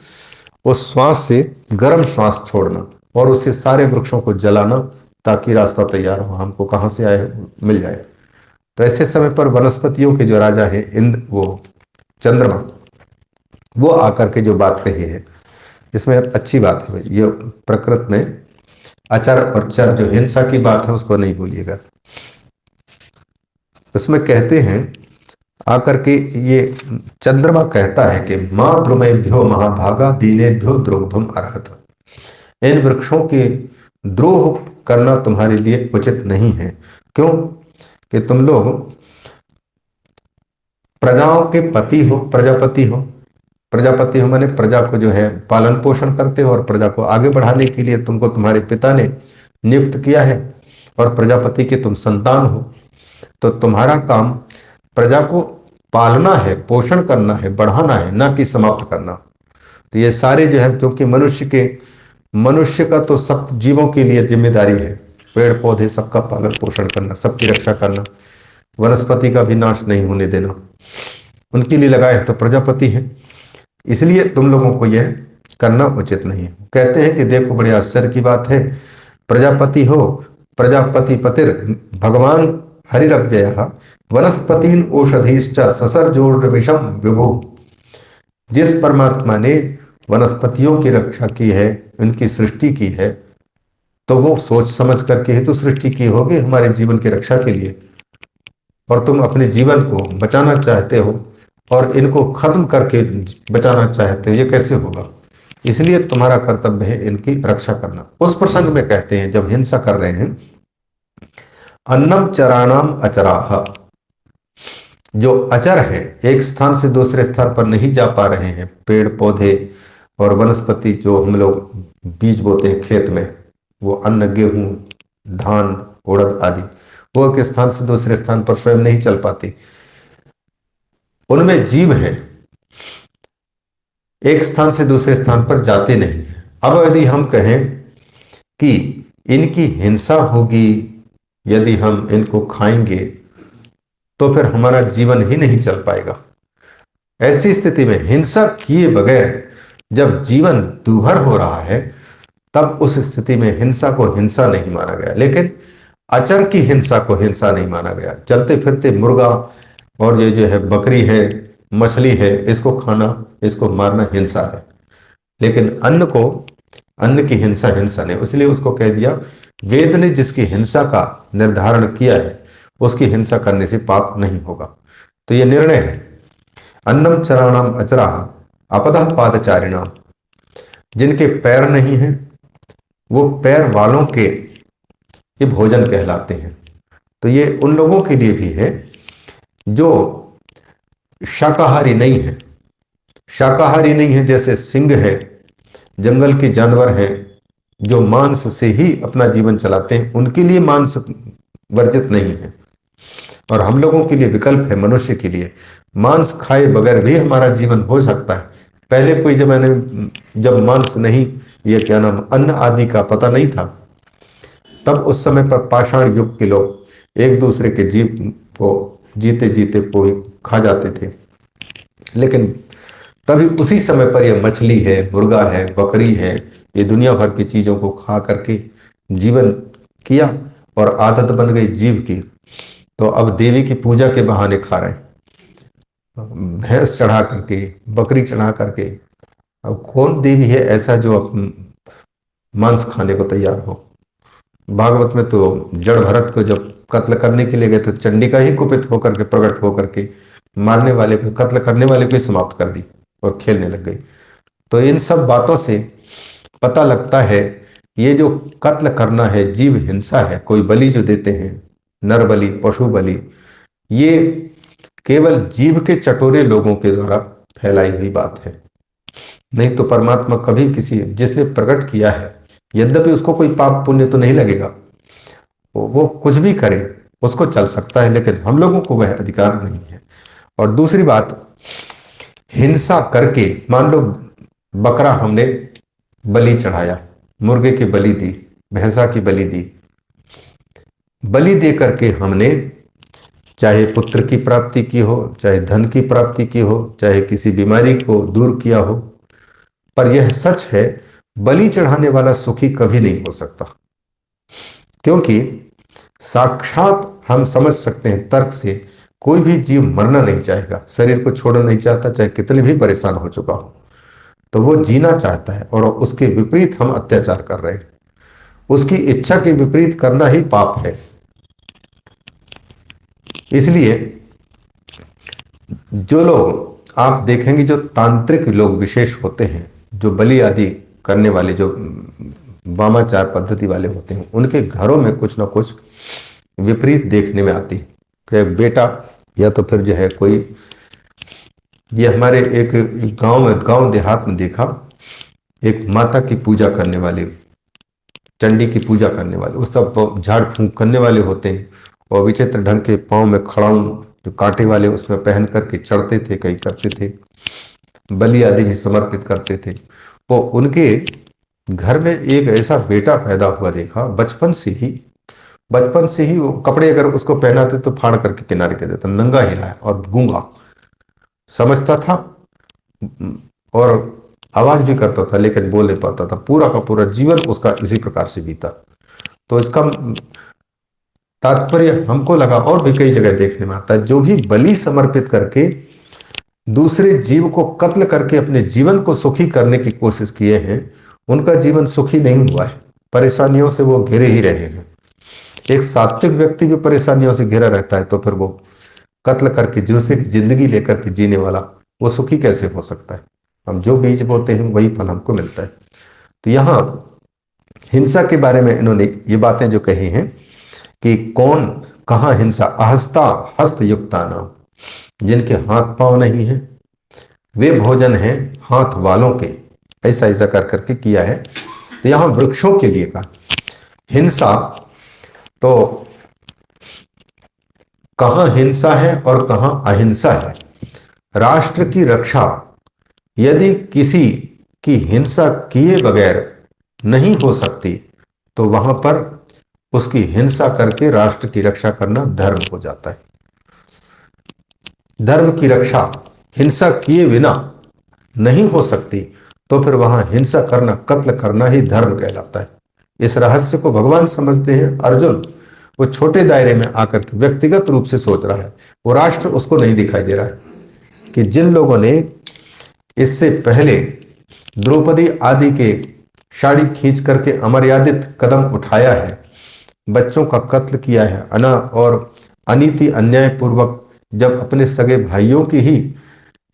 उस श्वास से गर्म श्वास छोड़ना और उससे सारे वृक्षों को जलाना, ताकि रास्ता तैयार हो, हमको कहाँ से आए मिल जाए। तो ऐसे समय पर वनस्पतियों के जो राजा है इंद्र, वो चंद्रमा, वो आकर के जो बात कही है, इसमें अच्छी बात है। ये प्रकृति में अचर और चर, जो हिंसा की बात है उसको नहीं भूलिएगा। उसमें कहते हैं आकर के, ये चंद्रमा कहता है कि मां द्रुमेभ्यो महाभागा दीनेभ्यो द्रोग्धुम अर्हत। इन वृक्षों के द्रोह करना तुम्हारे लिए उचित नहीं है। क्यों? कि तुम लोग प्रजाओं के पति हो, प्रजापति हो। प्रजापति हो माने प्रजा को जो है पालन पोषण करते हो, और प्रजा को आगे बढ़ाने के लिए तुमको तुम्हारे पिता ने नियुक्त किया है, और प्रजापति के तुम संतान हो। तो तुम्हारा काम प्रजा को पालना है, पोषण करना है, बढ़ाना है, ना कि समाप्त करना। तो ये सारे जो है, क्योंकि मनुष्य का तो सब जीवों के लिए जिम्मेदारी है, पेड़ पौधे सबका पालन पोषण करना, सबकी रक्षा करना, वनस्पति का भी नाश नहीं होने देना, उनके लिए लगाए तो प्रजापति हैं। इसलिए तुम लोगों को यह करना उचित नहीं है। कहते हैं कि देखो बड़े आश्चर्य की बात है, प्रजापति हो, प्रजापति पतिर भगवान हरिरव्यय वनस्पतिन औषधीश्च ससर्जोर्विषम विभु। जिस परमात्मा ने वनस्पतियों की रक्षा की है, उनकी सृष्टि की है, तो वो सोच समझ करके ही तो सृष्टि की होगी हमारे जीवन की रक्षा के लिए। और तुम अपने जीवन को बचाना चाहते हो और इनको खत्म करके बचाना चाहते हो, ये कैसे होगा? इसलिए तुम्हारा कर्तव्य है इनकी रक्षा करना। उस प्रसंग में कहते हैं जब हिंसा कर रहे हैं, अन्नम चराणाम अचराह, जो अचर है, एक स्थान से दूसरे स्थान पर नहीं जा पा रहे हैं, पेड़ पौधे और वनस्पति जो हम लोग बीज बोते हैं खेत में, वो अन्न, गेहूं, धान, उड़द आदि, वो एक स्थान से दूसरे स्थान पर स्वयं नहीं चल पाती, उनमें जीव है, एक स्थान से दूसरे स्थान पर जाते नहीं हैं। अब यदि हम कहें कि इनकी हिंसा होगी, यदि हम इनको खाएंगे तो फिर हमारा जीवन ही नहीं चल पाएगा। ऐसी स्थिति में हिंसा किए बगैर जब जीवन दूभर हो रहा है, तब उस स्थिति में हिंसा को हिंसा नहीं माना गया, लेकिन अचर की हिंसा को हिंसा नहीं माना गया। चलते फिरते मुर्गा और ये जो है बकरी है, मछली है, इसको खाना, इसको मारना हिंसा है, लेकिन अन्न की हिंसा हिंसा नहीं। इसलिए उसको कह दिया, वेद ने जिसकी हिंसा का निर्धारण किया है उसकी हिंसा करने से पाप नहीं होगा। तो ये निर्णय है। अन्नम चराणाम अचरा अपदः पादचारिणाम, जिनके पैर नहीं हैं वो पैर वालों के ये भोजन कहलाते हैं। तो ये उन लोगों के लिए भी है जो शाकाहारी नहीं है। शाकाहारी नहीं है, जैसे सिंह है, जंगल के जानवर हैं जो मांस से ही अपना जीवन चलाते हैं, उनके लिए मांस वर्जित नहीं है। और हम लोगों के लिए विकल्प है, मनुष्य के लिए मांस खाए बगैर भी हमारा जीवन हो सकता है। पहले कोई जमाने जब मांस नहीं, ये क्या नाम, अन्न आदि का पता नहीं था, तब उस समय पर पाषाण युग के लोग एक दूसरे के जीव को जीते जीते कोई खा जाते थे। लेकिन तभी उसी समय पर यह मछली है, मुर्गा है, बकरी है, ये दुनिया भर की चीजों को खा करके जीवन किया और आदत बन गई जीव की। तो अब देवी की पूजा के बहाने खा रहे हैं, भैंस चढ़ा करके, बकरी चढ़ा करके। अब कौन देवी है ऐसा जो मांस खाने को तैयार हो? भागवत में तो जड़ भरत को जब कत्ल करने के लिए गए तो चंडिका ही कुपित होकर के, प्रकट होकर के मारने वाले को, कत्ल करने वाले को ही समाप्त कर दी और खेलने लग गई। तो इन सब बातों से पता लगता है ये जो कत्ल करना है जीव हिंसा है। कोई बलि जो देते हैं, नर बलि, पशु बलि, ये केवल जीव के चटोरे लोगों के द्वारा फैलाई हुई बात है। नहीं तो परमात्मा कभी किसी, जिसने प्रकट किया है, यद्यपि उसको कोई पाप पुण्य तो नहीं लगेगा, वो कुछ भी करे उसको चल सकता है, लेकिन हम लोगों को वह अधिकार नहीं है। और दूसरी बात, हिंसा करके, मान लो बकरा हमने बलि चढ़ाया, मुर्गे की बलि दी, भैंसा की बलि दी, बलि दे करके हमने चाहे पुत्र की प्राप्ति की हो, चाहे धन की प्राप्ति की हो, चाहे किसी बीमारी को दूर किया हो, पर यह सच है बलि चढ़ाने वाला सुखी कभी नहीं हो सकता। क्योंकि साक्षात हम समझ सकते हैं तर्क से, कोई भी जीव मरना नहीं चाहेगा, शरीर को छोड़ना नहीं चाहता, चाहे कितने भी परेशान हो चुका हो, तो वो जीना चाहता है। और उसके विपरीत हम अत्याचार कर रहे हैं, उसकी इच्छा के विपरीत करना ही पाप है। इसलिए जो लोग आप देखेंगे, जो तांत्रिक लोग विशेष होते हैं, जो बलि आदि करने वाले, जो वामाचार पद्धति वाले होते हैं, उनके घरों में कुछ ना कुछ विपरीत देखने में आती है। बेटा या तो फिर जो है कोई, ये हमारे एक गांव देहात में देखा, एक माता की पूजा करने वाले, चंडी की पूजा करने वाले, वो सब झाड़ फूंक करने वाले होते हैं और विचित्र ढंग के पाँव में खड़ाऊं जो कांटे वाले उसमें पहन करके चढ़ते थे, कहीं करते थे। बलि आदि भी समर्पित करते थे। वो उनके घर में एक ऐसा बेटा पैदा हुआ देखा, बचपन से ही वो कपड़े अगर उसको पहनाते तो फाड़ करके किनारे कर देता, नंगा ही रहा है और गूंगा, समझता था और आवाज भी करता था लेकिन बोल नहीं पाता था। पूरा का पूरा जीवन उसका इसी प्रकार से बीता। तो इसका तात्पर्य हमको लगा और भी कई जगह देखने में आता है, जो भी बलि समर्पित करके दूसरे जीव को कत्ल करके अपने जीवन को सुखी करने की कोशिश किए हैं, उनका जीवन सुखी नहीं हुआ है, परेशानियों से वो घिरे ही रहे हैं। एक सात्विक व्यक्ति भी परेशानियों से घिरा रहता है, तो फिर वो कत्ल करके दूसरे की जिंदगी लेकर के जीने वाला वो सुखी कैसे हो सकता है? हम जो बीज बोते हैं वही फल हमको मिलता है। तो यहाँ हिंसा के बारे में इन्होंने ये बातें जो कही हैं कि कौन कहाँ हिंसा, अहस्ता हस्त युक्ता नाम, जिनके हाथ पांव नहीं है वे भोजन है हाथ वालों के, ऐसा ऐसा कर करके किया है। तो यहाँ वृक्षों के लिए कहा हिंसा, तो कहाँ हिंसा है और कहाँ अहिंसा है। राष्ट्र की रक्षा यदि किसी की हिंसा किए बगैर नहीं हो सकती तो वहां पर उसकी हिंसा करके राष्ट्र की रक्षा करना धर्म हो जाता है। धर्म की रक्षा हिंसा किए बिना नहीं हो सकती तो फिर वहां हिंसा करना, कत्ल करना ही धर्म कहलाता है। इस रहस्य को भगवान समझते हैं। अर्जुन वो छोटे दायरे में आकर के व्यक्तिगत रूप से सोच रहा है, वो राष्ट्र उसको नहीं दिखाई दे रहा है कि जिन लोगों ने इससे पहले द्रौपदी आदि के साड़ी खींच करके अमर्यादित कदम उठाया है, बच्चों का कत्ल किया है, अना और अनीति अन्याय पूर्वक जब अपने सगे भाइयों की ही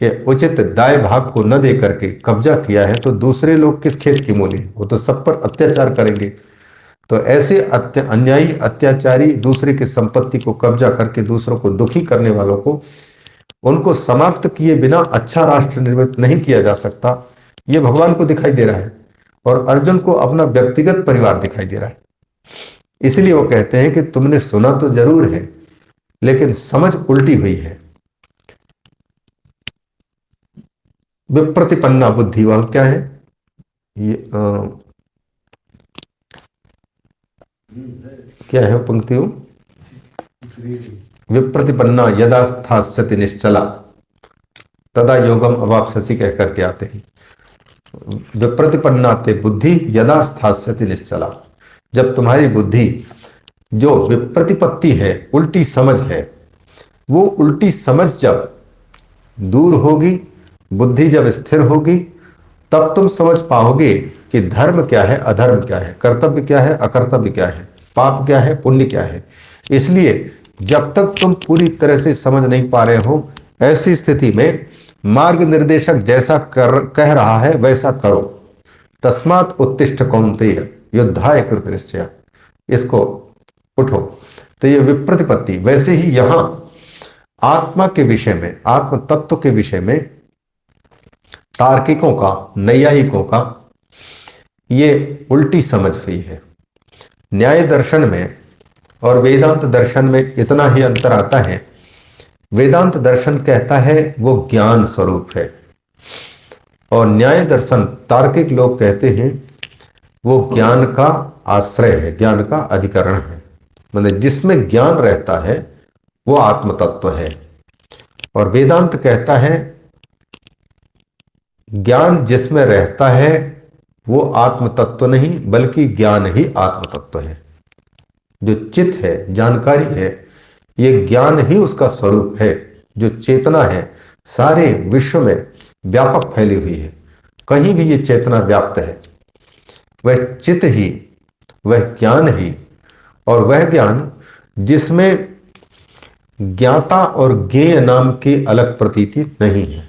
उचित दाय भाग को न दे करके कब्जा किया है, तो दूसरे लोग किस खेत की मूली, वो तो सब पर अत्याचार करेंगे। तो ऐसे अन्यायी अत्याचारी दूसरे की संपत्ति को कब्जा करके दूसरों को दुखी करने वालों को, उनको समाप्त किए बिना अच्छा राष्ट्र निर्मित नहीं किया जा सकता। ये भगवान को दिखाई दे रहा है और अर्जुन को अपना व्यक्तिगत परिवार दिखाई दे रहा है। इसलिए वो कहते हैं कि तुमने सुना तो जरूर है लेकिन समझ उल्टी हुई है। विप्रतिपन्ना बुद्धि, वहां क्या है ये क्या है पंक्तियों, विप्रतिपन्ना यदा स्थास्यति निश्चला तदा योगम अवाप्स्यसि कह करके आते हैं। विप्रतिपन्ना ते बुद्धि यदा स्थास्यति निश्चला, जब तुम्हारी बुद्धि जो विप्रतिपत्ति है, उल्टी समझ है, वो उल्टी समझ जब दूर होगी, बुद्धि जब स्थिर होगी, तब तुम समझ पाओगे कि धर्म क्या है, अधर्म क्या है, कर्तव्य क्या है, अकर्तव्य क्या है, पाप क्या है, पुण्य क्या है। इसलिए जब तक तुम पूरी तरह से समझ नहीं पा रहे हो, ऐसी स्थिति में मार्ग निर्देशक जैसा कह रहा है वैसा करो। तस्मात् उत्तिष्ठ कौन्तेय युद्धाय कृत निश्चय, इसको उठो। तो ये विप्रतिपत्ति, वैसे ही यहां आत्मा के विषय में, आत्म तत्व के विषय में तार्किकों का, नैयायिकों का ये उल्टी समझ हुई है। न्याय दर्शन में और वेदांत दर्शन में इतना ही अंतर आता है। वेदांत दर्शन कहता है वो ज्ञान स्वरूप है और न्याय दर्शन, तार्किक लोग कहते हैं वो ज्ञान का आश्रय है, ज्ञान का अधिकरण है। मतलब जिसमें ज्ञान रहता है वो आत्म तत्व है। और वेदांत कहता है ज्ञान जिसमें रहता है वो आत्म तत्व नहीं बल्कि ज्ञान ही आत्म तत्व है। जो चित है, जानकारी है, ये ज्ञान ही उसका स्वरूप है। जो चेतना है सारे विश्व में व्यापक फैली हुई है, कहीं भी ये चेतना व्याप्त है, वह चित ही, वह ज्ञान ही, और वह ज्ञान जिसमें ज्ञाता और ज्ञेय नाम की अलग प्रतीति नहीं है,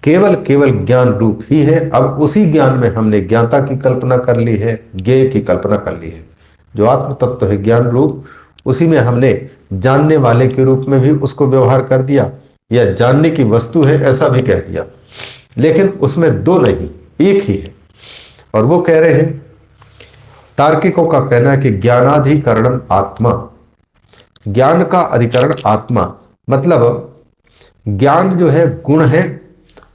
केवल ज्ञान रूप ही है। अब उसी ज्ञान में हमने ज्ञाता की कल्पना कर ली है, ज्ञेय की कल्पना कर ली है। जो आत्म तत्व है ज्ञान रूप, उसी में हमने जानने वाले के रूप में भी उसको व्यवहार कर दिया, या जानने की वस्तु है ऐसा भी कह दिया। लेकिन उसमें दो नहीं, एक ही है। और वो कह रहे हैं, तार्किकों का कहना है कि ज्ञानाधिकरणम आत्मा, ज्ञान का अधिकरण आत्मा, मतलब ज्ञान जो है गुण है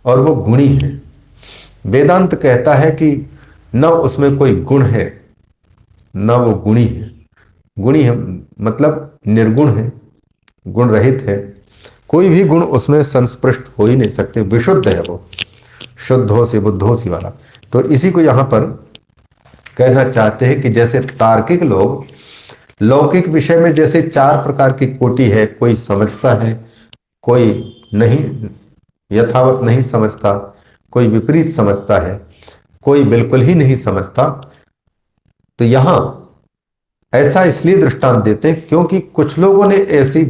और वो गुणी है। वेदांत कहता है कि न उसमें कोई गुण है न वो गुणी है। गुणी है मतलब निर्गुण है, गुण रहित है, कोई भी गुण उसमें संस्पृष्ट हो ही नहीं सकते, विशुद्ध है वो, शुद्ध हो से बुद्ध हो सी वाला। तो इसी को यहाँ पर कहना चाहते हैं कि जैसे तार्किक लोग लौकिक विषय में जैसे 4 प्रकार की कोटि है, कोई समझता है, कोई नहीं, यथावत नहीं समझता, कोई विपरीत समझता है, कोई बिल्कुल ही नहीं समझता। तो यहां ऐसा इसलिए दृष्टांत देते हैं क्योंकि कुछ लोगों ने ऐसी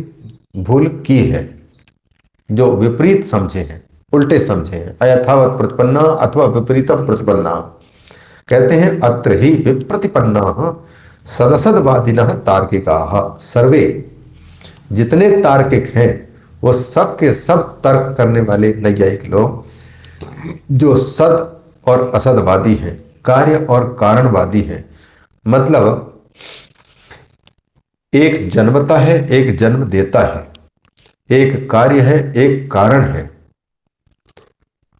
भूल की है जो विपरीत समझे हैं, उल्टे समझे हैं, अयथावत प्रतिपन्ना अथवा विपरीतम प्रतिपन्ना। कहते हैं अत्र ही विप्रतिपन्ना सदसदवादिनः तार्किकाः सर्वे। जितने तार्किक हैं वो सब के सब तर्क करने वाले नैयायिक लोग जो सद और असदवादी हैं, कार्य और कारणवादी हैं। मतलब एक जन्मता है, एक जन्म देता है, एक कार्य है, एक कारण है।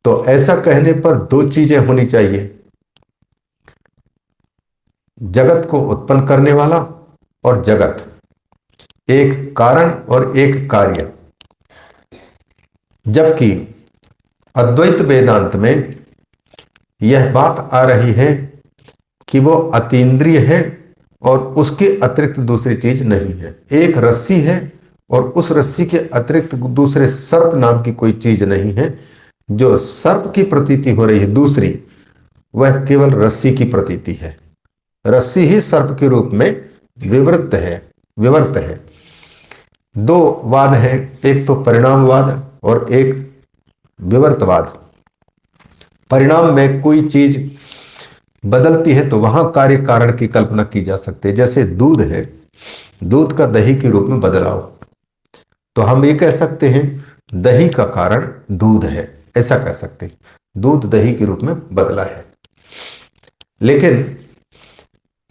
तो ऐसा कहने पर 2 चीजें होनी चाहिए, जगत को उत्पन्न करने वाला और जगत, एक कारण और एक कार्य। जबकि अद्वैत वेदांत में यह बात आ रही है कि वो अतीन्द्रिय है और उसके अतिरिक्त दूसरी चीज नहीं है। एक रस्सी है और उस रस्सी के अतिरिक्त दूसरे सर्प नाम की कोई चीज नहीं है। जो सर्प की प्रतीति हो रही है दूसरी, वह केवल रस्सी की प्रतीति है। रस्सी ही सर्प के रूप में विवर्त है। 2 वाद हैं, एक तो परिणामवाद और एक विवर्तवाद। परिणाम में कोई चीज बदलती है तो वहां कार्य कारण की कल्पना की जा सकती है। जैसे दूध है, दूध का दही के रूप में बदलाव, तो हम ये कह सकते हैं दही का कारण दूध है, ऐसा कह सकते हैं, दूध दही के रूप में बदला है। लेकिन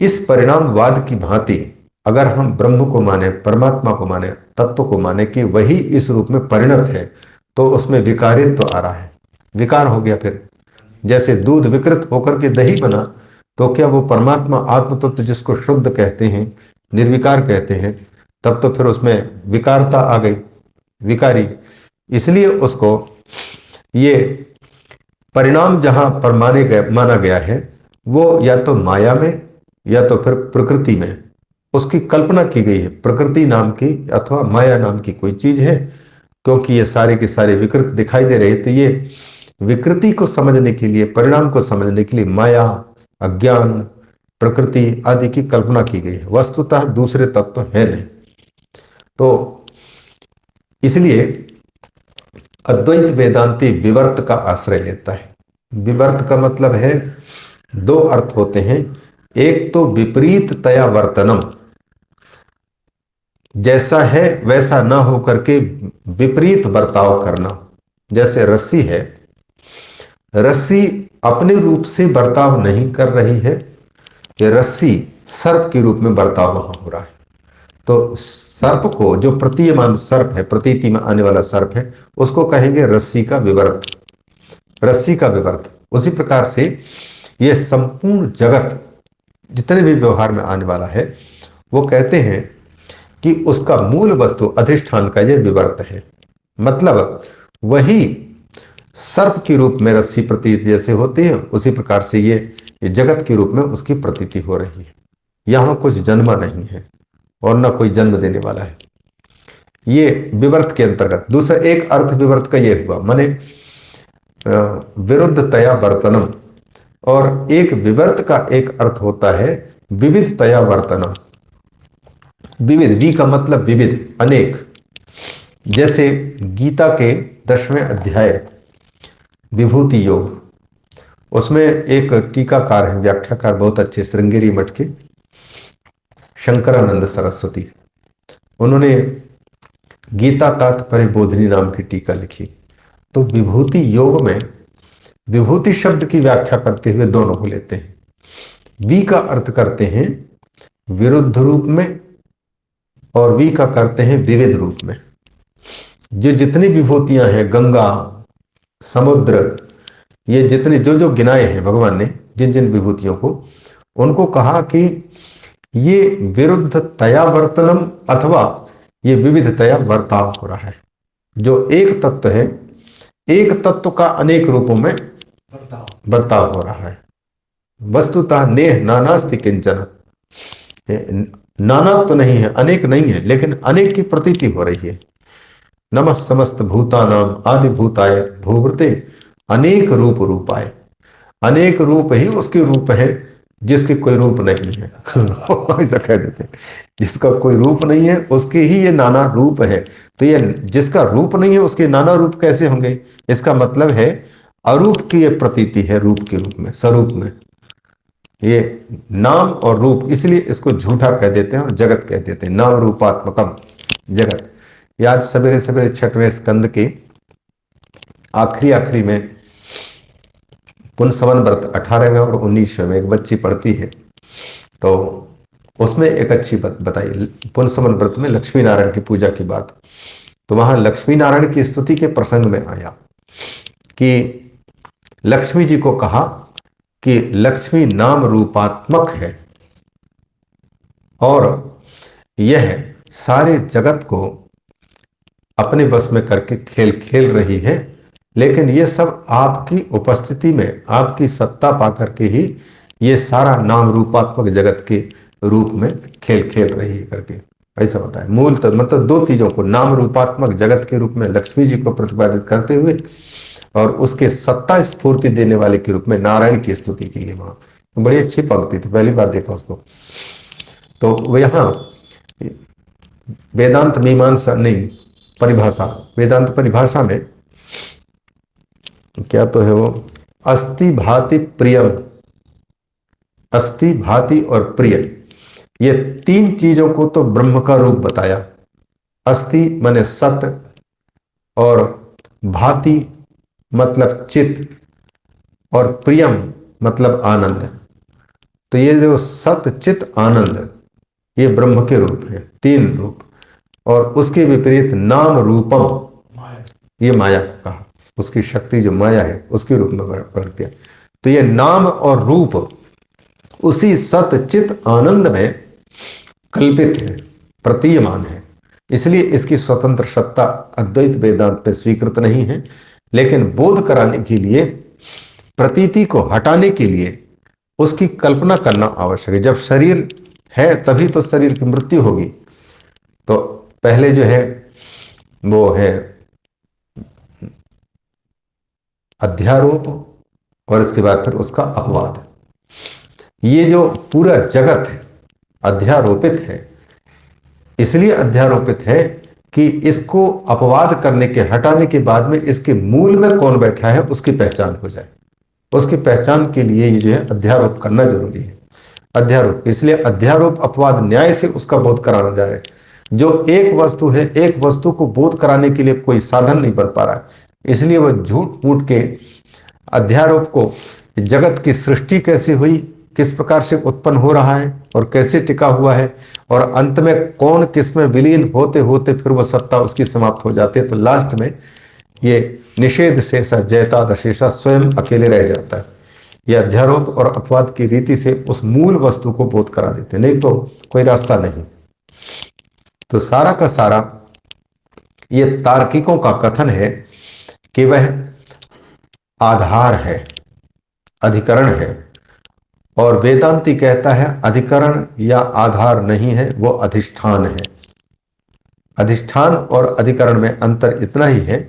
इस परिणामवाद की भांति अगर हम ब्रह्म को माने, परमात्मा को माने, तत्व को माने कि वही इस रूप में परिणत है, तो उसमें विकारित्व तो आ रहा है, विकार हो गया। फिर जैसे दूध विकृत होकर के दही बना, तो क्या वो परमात्मा आत्म तत्व जिसको शुद्ध कहते हैं, निर्विकार कहते हैं, तब तो फिर उसमें विकारता आ गई, विकारी। इसलिए उसको ये परिणाम जहां पर माना गया है वो या तो माया में या तो फिर प्रकृति में उसकी कल्पना की गई है। प्रकृति नाम की अथवा माया नाम की कोई चीज है, क्योंकि ये सारे के सारे विकृत दिखाई दे रहे, तो ये विकृति को समझने के लिए, परिणाम को समझने के लिए माया, अज्ञान, प्रकृति आदि की कल्पना की गई है। वस्तुतः दूसरे तत्व है नहीं। तो इसलिए अद्वैत वेदांती विवर्त का आश्रय लेता है। विवर्त का मतलब है 2 अर्थ होते हैं। एक तो विपरीत तया वर्तनम, जैसा है वैसा ना होकर के विपरीत बर्ताव करना। जैसे रस्सी है, रस्सी अपने रूप से बर्ताव नहीं कर रही है, ये रस्सी सर्प के रूप में बर्ताव वहां हो रहा है। तो सर्प को, जो प्रतीयमान सर्प है, प्रतीति में आने वाला सर्प है, उसको कहेंगे रस्सी का विवर्त, रस्सी का विवर्त। उसी प्रकार से यह संपूर्ण जगत जितने भी व्यवहार में आने वाला है, वो कहते हैं कि उसका मूल वस्तु अधिष्ठान का यह विवर्त है। मतलब वही सर्प के रूप में रस्सी प्रतीत जैसे होती है, उसी प्रकार से ये जगत के रूप में उसकी प्रतीति हो रही है। यहां कुछ जन्मा नहीं है और न कोई जन्म देने वाला है। ये विवर्त के अंतर्गत। दूसरा एक अर्थ विवर्त का ये हुआ, माने विरुद्ध तया वर्तनम। और एक विवर्त का एक अर्थ होता है विविध तया वर्तनम। विविध, वी का मतलब विविध, अनेक। जैसे गीता के 10वें अध्याय विभूति योग, उसमें एक टीकाकार हैं, व्याख्याकार बहुत अच्छे, श्रृंगेरी मठ के शंकरानंद सरस्वती, उन्होंने गीता तात्पर्य बोधिनी नाम की टीका लिखी। तो विभूति योग में विभूति शब्द की व्याख्या करते हुए दोनों को लेते हैं। वी का अर्थ करते हैं विरुद्ध रूप में और वी का करते हैं विविध रूप में। जो जितनी विभूतियां हैं, गंगा, समुद्र, ये जितने जो जो गिनाए हैं भगवान ने जिन जिन विभूतियों को, उनको कहा कि ये विरुद्धतया वर्तनम अथवा ये विविधतया वर्ताव हो रहा है। जो एक तत्व है, एक तत्व का अनेक रूपों में बर्ताव हो रहा है। वस्तुतः नेह नानास्ति किंचन, नाना तो नहीं है, अनेक नहीं है, लेकिन अनेक की प्रतीति हो रही है। नमः समस्त भूतानाम आदि भूताय भूवृते अनेक रूप रूपाय, अनेक रूप ही उसके रूप है जिसके कोई रूप नहीं है। ऐसा कह देते हैं, जिसका कोई रूप नहीं है उसके ही ये नाना रूप है। तो ये जिसका रूप नहीं है उसके नाना रूप कैसे होंगे? इसका मतलब है अरूप की ये प्रतीति है रूप के रूप में, स्वरूप में। ये नाम और रूप, इसलिए इसको झूठा कह देते हैं और जगत कह देते हैं, नाम रूपात्मकम जगत। ये आज सवेरे सवेरे 6वें स्कंद के आखिरी में पुनसवन व्रत 18वें और 19वें में एक बच्ची पढ़ती है, तो उसमें एक अच्छी बात बताई। पुनसवन व्रत में लक्ष्मी नारायण की पूजा की बात, तो वहां लक्ष्मी नारायण की स्तुति के प्रसंग में आया कि लक्ष्मी जी को कहा कि लक्ष्मी नाम रूपात्मक है और यह सारे जगत को अपने बस में करके खेल खेल रही है, लेकिन ये सब आपकी उपस्थिति में, आपकी सत्ता पाकर के ही ये सारा नाम रूपात्मक जगत के रूप में खेल खेल रही है करके ऐसा बताया। मूल तो मतलब दो चीजों को, नाम रूपात्मक जगत के रूप में लक्ष्मी जी को प्रतिपादित करते हुए और उसके सत्ता स्फूर्ति देने वाले के रूप में नारायण की स्तुति की गई। वहां बड़ी अच्छी पंक्ति थी, पहली बार देखा उसको। तो वो यहाँ वेदांत मीमांसा नहीं, परिभाषा, वेदांत परिभाषा में क्या तो है वो, अस्ति भाति प्रियम, अस्ति भाति और प्रिय, ये तीन चीजों को तो ब्रह्म का रूप बताया। अस्ति माने सत और भाति मतलब चित और प्रियम मतलब आनंद। तो ये जो सत चित आनंद ये ब्रह्म के रूप है, तीन रूप। और उसके विपरीत नाम रूपम, ये माया को कहा, उसकी शक्ति जो माया है उसके रूप में प्रकट किया। तो ये नाम और रूप उसी सत चित आनंद में कल्पित है, प्रतीयमान है। इसलिए इसकी स्वतंत्र सत्ता अद्वैत वेदांत पे स्वीकृत नहीं है, लेकिन बोध कराने के लिए, प्रतीति को हटाने के लिए उसकी कल्पना करना आवश्यक है। जब शरीर है तभी तो शरीर की मृत्यु होगी। तो पहले जो है वो है अध्यारोप और इसके बाद फिर उसका अपवाद। ये जो पूरा जगत है अध्यारोपित है, इसलिए अध्यारोपित है कि इसको अपवाद करने के, हटाने के बाद में इसके मूल में कौन बैठा है उसकी पहचान हो जाए। उसकी पहचान के लिए ये जो है अध्यारोप करना जरूरी है। अध्यारोप, इसलिए अध्यारोप अपवाद न्याय से उसका बोध कराना जा रहा है। जो एक वस्तु है, एक वस्तु को बोध कराने के लिए कोई साधन नहीं बन पा रहा है, इसलिए वह झूठ मूठ के अध्यारोप को, जगत की सृष्टि कैसे हुई, किस प्रकार से उत्पन्न हो रहा है और कैसे टिका हुआ है, और अंत में कौन किस में विलीन होते होते फिर वह सत्ता उसकी समाप्त हो जाती है। तो लास्ट में ये निषेध शेषा जयता दशेषा, स्वयं अकेले रह जाता है। यह अध्यारोप और अपवाद की रीति से उस मूल वस्तु को बोध करा देते, नहीं तो कोई रास्ता नहीं। तो सारा का सारा ये तार्किकों का कथन है कि वह आधार है, अधिकरण है, और वेदांती कहता है अधिकरण या आधार नहीं है, वो अधिष्ठान है। अधिष्ठान और अधिकरण में अंतर इतना ही है,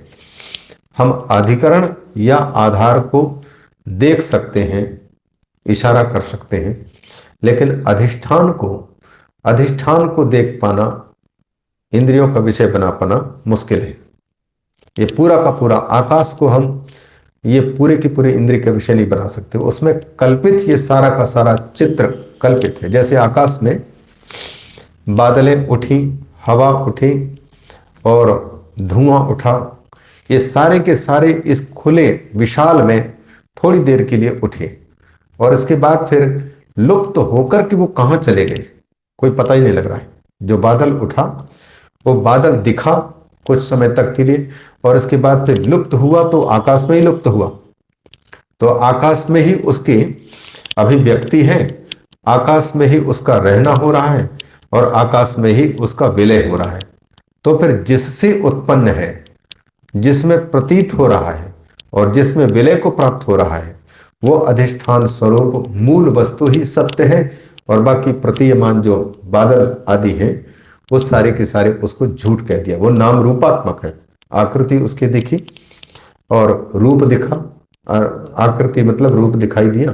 हम अधिकरण या आधार को देख सकते हैं, इशारा कर सकते हैं, लेकिन अधिष्ठान को देख पाना, इंद्रियों का विषय बना पाना मुश्किल है। ये पूरा का पूरा आकाश को हम ये पूरे के पूरे इंद्रिय का विषय नहीं बना सकते, उसमें कल्पित ये सारा का सारा चित्र कल्पित है। जैसे आकाश में बादलें उठी, हवा उठी और धुआं उठा, ये सारे के सारे इस खुले विशाल में थोड़ी देर के लिए उठे और इसके बाद फिर लुप्त होकर कि वो कहाँ चले गए कोई पता ही नहीं लग रहा है। जो बादल उठा वो बादल दिखा कुछ समय तक के लिए और इसके बाद फिर लुप्त हुआ तो आकाश में ही लुप्त हुआ, तो आकाश में ही उसकी अभिव्यक्ति है, आकाश में ही उसका रहना हो रहा है और आकाश में ही उसका विलय हो रहा है। तो फिर जिससे उत्पन्न है, जिसमें प्रतीत हो रहा है और जिसमें विलय को प्राप्त हो रहा है, वो अधिष्ठान स्वरूप मूल वस्तु ही सत्य है, और बाकी प्रतीयमान जो बादल आदि है वो सारे के सारे उसको झूठ कह दिया। वो नाम रूपात्मक है, आकृति उसकी दिखी और रूप दिखा, और आकृति मतलब रूप दिखाई दिया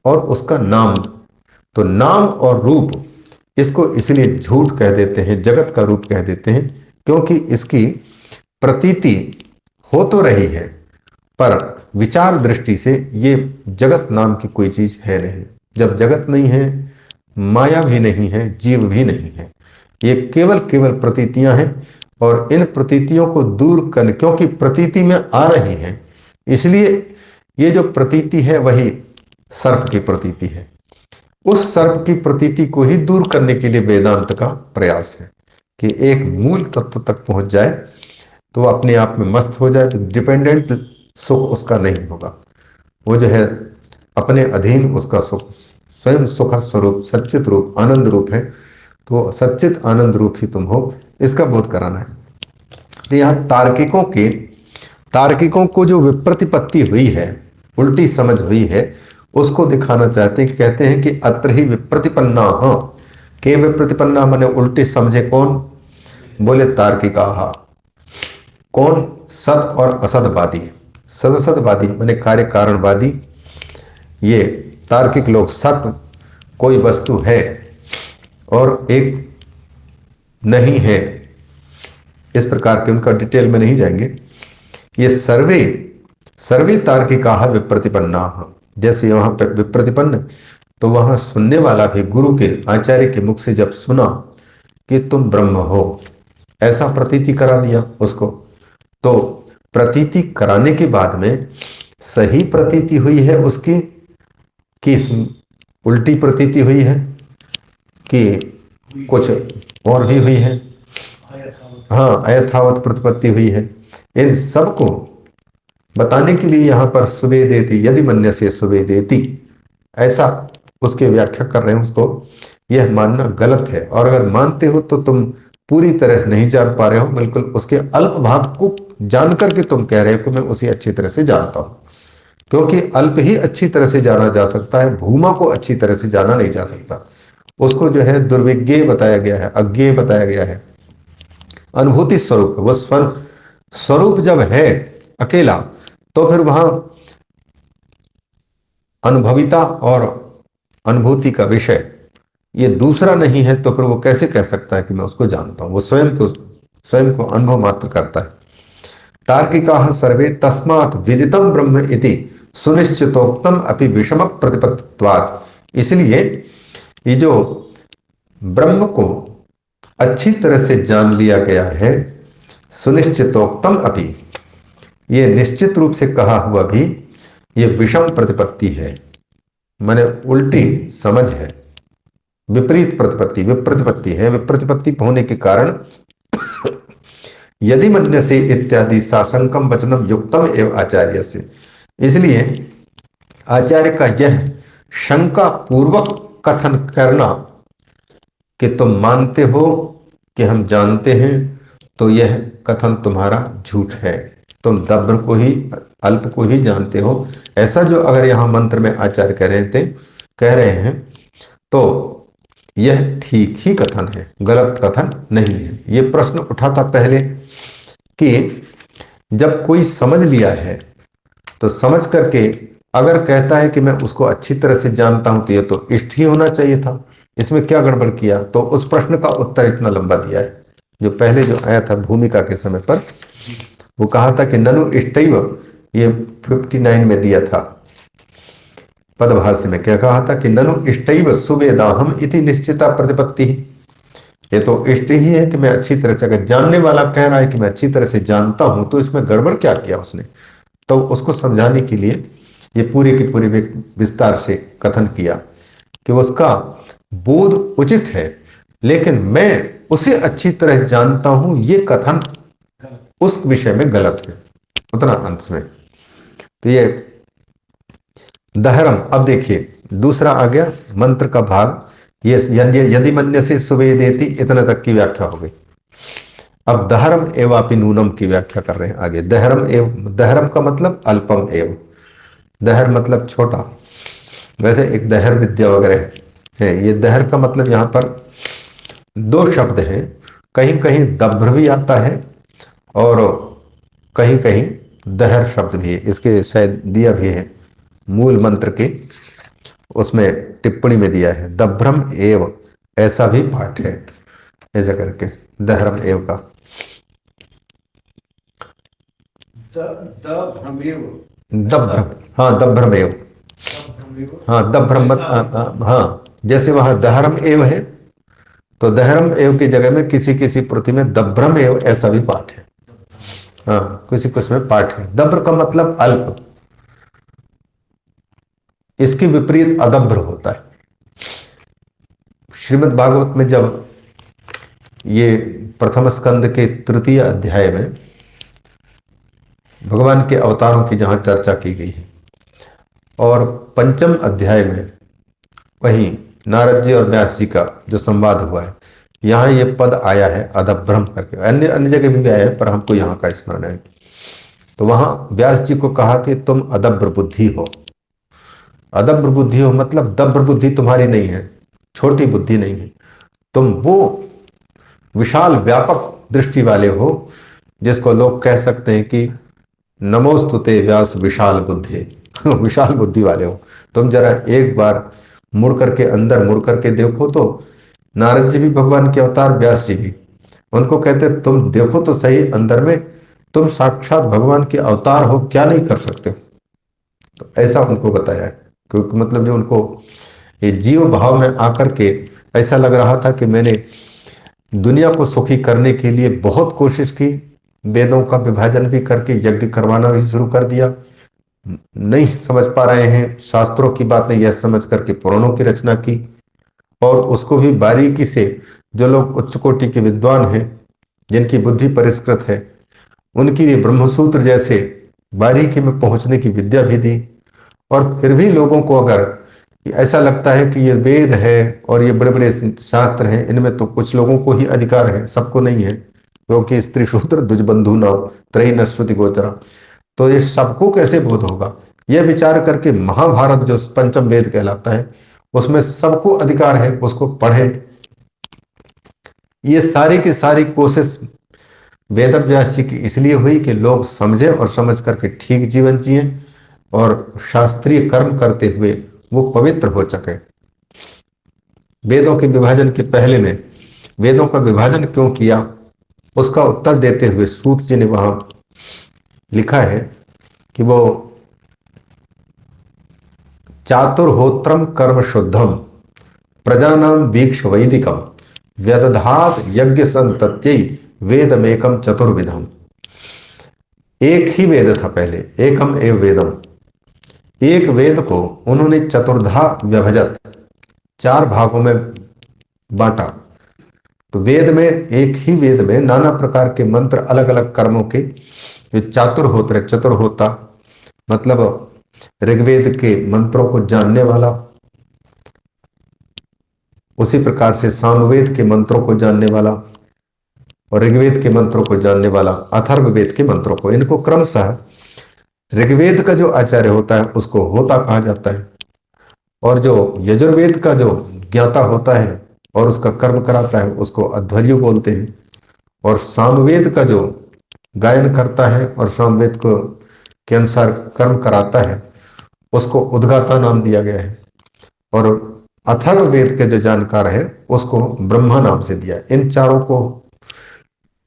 और उसका नाम, तो नाम और रूप इसको इसलिए झूठ कह देते हैं, जगत का रूप कह देते हैं, क्योंकि इसकी प्रतीति हो तो रही है पर विचार दृष्टि से ये जगत नाम की कोई चीज है नहीं। जब जगत नहीं है, माया भी नहीं है, जीव भी नहीं है, ये केवल केवल प्रतीतियां हैं। और इन प्रतीतियों को दूर करने, क्योंकि प्रतीति में आ रही हैं, इसलिए ये जो प्रतीति है वही सर्प की प्रतीति है। उस सर्प की प्रतीति को ही दूर करने के लिए वेदांत का प्रयास है कि एक मूल तत्व तक पहुंच जाए तो वो अपने आप में मस्त हो जाए, तो डिपेंडेंट सुख उसका नहीं होगा, वो जो है अपने अधीन उसका सुख स्वयं सुख स्वरूप सच्चित रूप आनंद रूप है। तो सच्चित आनंद रूप ही तुम हो, इसका बोध कराना है। तो यहाँ तार्किकों को जो विप्रतिपत्ति हुई है, उल्टी समझ हुई है, उसको दिखाना चाहते हैं कि कहते हैं कि अत्र ही विप्रतिपन्ना, हाँ के विप्रतिपन्ना माने उल्टी समझे कौन, बोले तार्किका। कौन? सत और असदवादी। सदसदवादी माने कार्य कारणवादी, ये तार्किक लोग सत कोई वस्तु है और एक नहीं है, इस प्रकार के उनका डिटेल में नहीं जाएंगे। ये सर्वे तार्किका विप्रतिपन्ना, जैसे वहां पे विप्रतिपन्न, तो वहां सुनने वाला भी गुरु के आचार्य के मुख से जब सुना कि तुम ब्रह्म हो, ऐसा प्रतीति करा दिया उसको, तो प्रतीति कराने के बाद में सही प्रतीति हुई है उसकी कि उल्टी प्रतीति हुई है कि कुछ और भी हुई है, हाँ अयथावत प्रतिपत्ति हुई है। इन सबको बताने के लिए यहाँ पर सुवेदेति यदि मन्य से सुवेदेति, ऐसा उसके व्याख्या कर रहे हैं। उसको यह मानना गलत है, और अगर मानते हो तो तुम पूरी तरह नहीं जान पा रहे हो, बिल्कुल उसके अल्प भाग को जान करके तुम कह रहे हो कि मैं उसे अच्छी तरह से जानता हूं, क्योंकि अल्प ही अच्छी तरह से जाना जा सकता है, भूमा को अच्छी तरह से जाना नहीं जा सकता। उसको जो है दुर्विज्ञेय बताया गया है, अज्ञेय बताया गया है। अनुभूति स्वरूप, वो स्वरूप जब है अकेला, तो फिर वहां अनुभविता और अनुभूति का विषय ये दूसरा नहीं है, तो फिर वो कैसे कह सकता है कि मैं उसको जानता हूं? वो स्वयं को अनुभव मात्र करता है। तार्किकाः सर्वे तस्मात् विदितं ब्रह्म इति सुनिश्चितोक्तम अपि विषम प्रतिपत्तित्वात्। इसलिए ये जो ब्रह्म को अच्छी तरह से जान लिया गया है, सुनिश्चितोक्तम अपि, ये निश्चित रूप से कहा हुआ भी ये विषम प्रतिपत्ति है, माने उल्टी समझ है, विपरीत विप्रतिपत्ति है। विप्रतिपत्ति होने के कारण यदि मन्य से इत्यादि साशंकम वचनम युक्तम एवं आचार्य से, इसलिए आचार्य का यह शंका पूर्वक कथन करना कि तुम मानते हो कि हम जानते हैं, तो यह कथन तुम्हारा झूठ है, तुम दब्र को ही अल्प को ही जानते हो, ऐसा जो अगर यहाँ मंत्र में आचार्य कह रहे हैं तो यह ठीक ही कथन है, गलत कथन नहीं है। ये प्रश्न उठाता पहले कि जब कोई समझ लिया है तो समझ करके अगर कहता है कि मैं उसको अच्छी तरह से जानता हूं, तो ये तो इष्ट ही होना चाहिए था, इसमें क्या गड़बड़ किया? तो उस प्रश्न का उत्तर इतना लंबा दिया है, जो पहले जो आया था भूमिका के समय पर, वो कहा था कि ननु इष्टैव, ये 59 में दिया था पदभाष्य में, क्या कहा था कि ननु इष्टैव सुवेदाहम इति निश्चिता प्रतिपत्ति। ये तो इष्ट ही है कि मैं अच्छी तरह से, अगर जानने वाला कह रहा है कि मैं अच्छी तरह से जानता हूं, तो इसमें गड़बड़ क्या किया उसने? तो उसको समझाने के लिए ये पूरी की पूरी विस्तार से कथन किया कि उसका बोध उचित है, लेकिन मैं उसे अच्छी तरह जानता हूं, ये कथन उस विषय में गलत है, उतना अंश में। तो ये दहरम। अब देखिए दूसरा आ गया मंत्र का भाग, ये यदि मन्य से सुवेदेति, इतने तक की व्याख्या हो गई। अब दहरम एवापि नूनम की व्याख्या कर रहे हैं आगे। दहरम का मतलब अल्पम एव, दहर मतलब छोटा। वैसे एक दहर विद्या वगैरह है, ये दहर का मतलब यहाँ पर दो शब्द हैं, कहीं कहीं दभ्र भी आता है और कहीं कहीं दहर शब्द भी है। इसके शायद दिया भी है मूल मंत्र के, उसमें टिप्पणी में दिया है दभ्रम एव, ऐसा भी पाठ है ऐसा करके दहरम एव का। दभ्रम, हाँ दभ्रमेव, हाँ दभ्रम हाँ, जैसे वहां दहरम एव है तो दहरम एव की जगह में किसी किसी प्रति में दभ्रम एव ऐसा भी पाठ है। हाँ किसी कुछ में पाठ है। दभ्र का मतलब अल्प, इसकी विपरीत अदभ्र होता है। श्रीमद् भागवत में जब ये प्रथम स्कंद के तृतीय अध्याय में भगवान के अवतारों की जहां चर्चा की गई है, और पंचम अध्याय में वहीं नारद जी और व्यास जी का जो संवाद हुआ है, यहाँ ये पद आया है अदभ्रम करके। अन्य अन्य जगह भी आया है पर हमको यहाँ का स्मरण है। तो वहां व्यास जी को कहा कि तुम अदभ्र बुद्धि हो। अदभ्र बुद्धि हो मतलब दभ्र बुद्धि तुम्हारी नहीं है, छोटी बुद्धि नहीं है, तुम वो विशाल व्यापक दृष्टि वाले हो जिसको लोग कह सकते हैं कि नमोस्तुते व्यास विशाल बुद्धि विशाल बुद्धि वाले हो। तुम जरा एक बार मुड़ करके अंदर मुड़ करके देखो तो नारद जी भी भगवान के अवतार, व्यास जी भी, उनको कहते तुम देखो तो सही अंदर में, तुम साक्षात भगवान के अवतार हो, क्या नहीं कर सकते। तो ऐसा उनको बताया है, क्योंकि मतलब जो उनको ये जीव भाव में आकर के ऐसा लग रहा था कि मैंने दुनिया को सुखी करने के लिए बहुत कोशिश की, वेदों का विभाजन भी करके यज्ञ करवाना भी शुरू कर दिया, नहीं समझ पा रहे हैं शास्त्रों की बातें, यह समझ करके पुराणों की रचना की, और उसको भी बारीकी से जो लोग उच्च कोटि के विद्वान हैं, जिनकी बुद्धि परिष्कृत है, उनकी भी ब्रह्मसूत्र जैसे बारीकी में पहुंचने की विद्या भी दी। और फिर भी लोगों को अगर ऐसा लगता है कि ये वेद है और ये बड़े बड़े शास्त्र हैं, इनमें तो कुछ लोगों को ही अधिकार है, सबको नहीं है, क्योंकि स्त्री शूद्र द्विजबंधु नाम त्रयी न श्रुति गोचरा, तो ये सबको कैसे बोध होगा। यह विचार करके महाभारत जो पंचम वेद कहलाता है उसमें सबको अधिकार है, उसको पढ़े। ये सारी की सारी कोशिश वेदव्यास जी की इसलिए हुई कि लोग समझे और समझ करके ठीक जीवन जिए और शास्त्रीय कर्म करते हुए वो पवित्र हो सके। वेदों के विभाजन के पहले में वेदों का विभाजन क्यों किया, उसका उत्तर देते हुए सूत जी ने वहां लिखा है कि वो चातुर्होत्रम कर्म शुद्धम प्रजानाम वीक्ष वैदिकम व्यदधात यज्ञ संतत्यै वेदमेकम चतुर्विधम। एक ही वेद था पहले, एकम एव वेदम, एक वेद को उन्होंने चतुर्धा विभजत, चार भागों में बांटा। तो वेद में, एक ही वेद में नाना प्रकार के मंत्र, अलग अलग कर्मों के जो चातुर्होत्र, चतुर्होता मतलब ऋग्वेद के मंत्रों को जानने वाला, उसी प्रकार से सामवेद के मंत्रों को जानने वाला और ऋग्वेद के मंत्रों को जानने वाला, अथर्ववेद के मंत्रों को, इनको क्रमशः ऋग्वेद का जो आचार्य होता है उसको होता कहा जाता है, और जो यजुर्वेद का जो ज्ञाता होता है और उसका कर्म कराता है उसको अध्वर्यु बोलते हैं, और सामवेद का जो गायन करता है और सामवेद को के अनुसार कर्म कराता है उसको उद्गाता नाम दिया गया है, और अथर्ववेद के जो जानकार है उसको ब्रह्मा नाम से दिया है। इन चारों को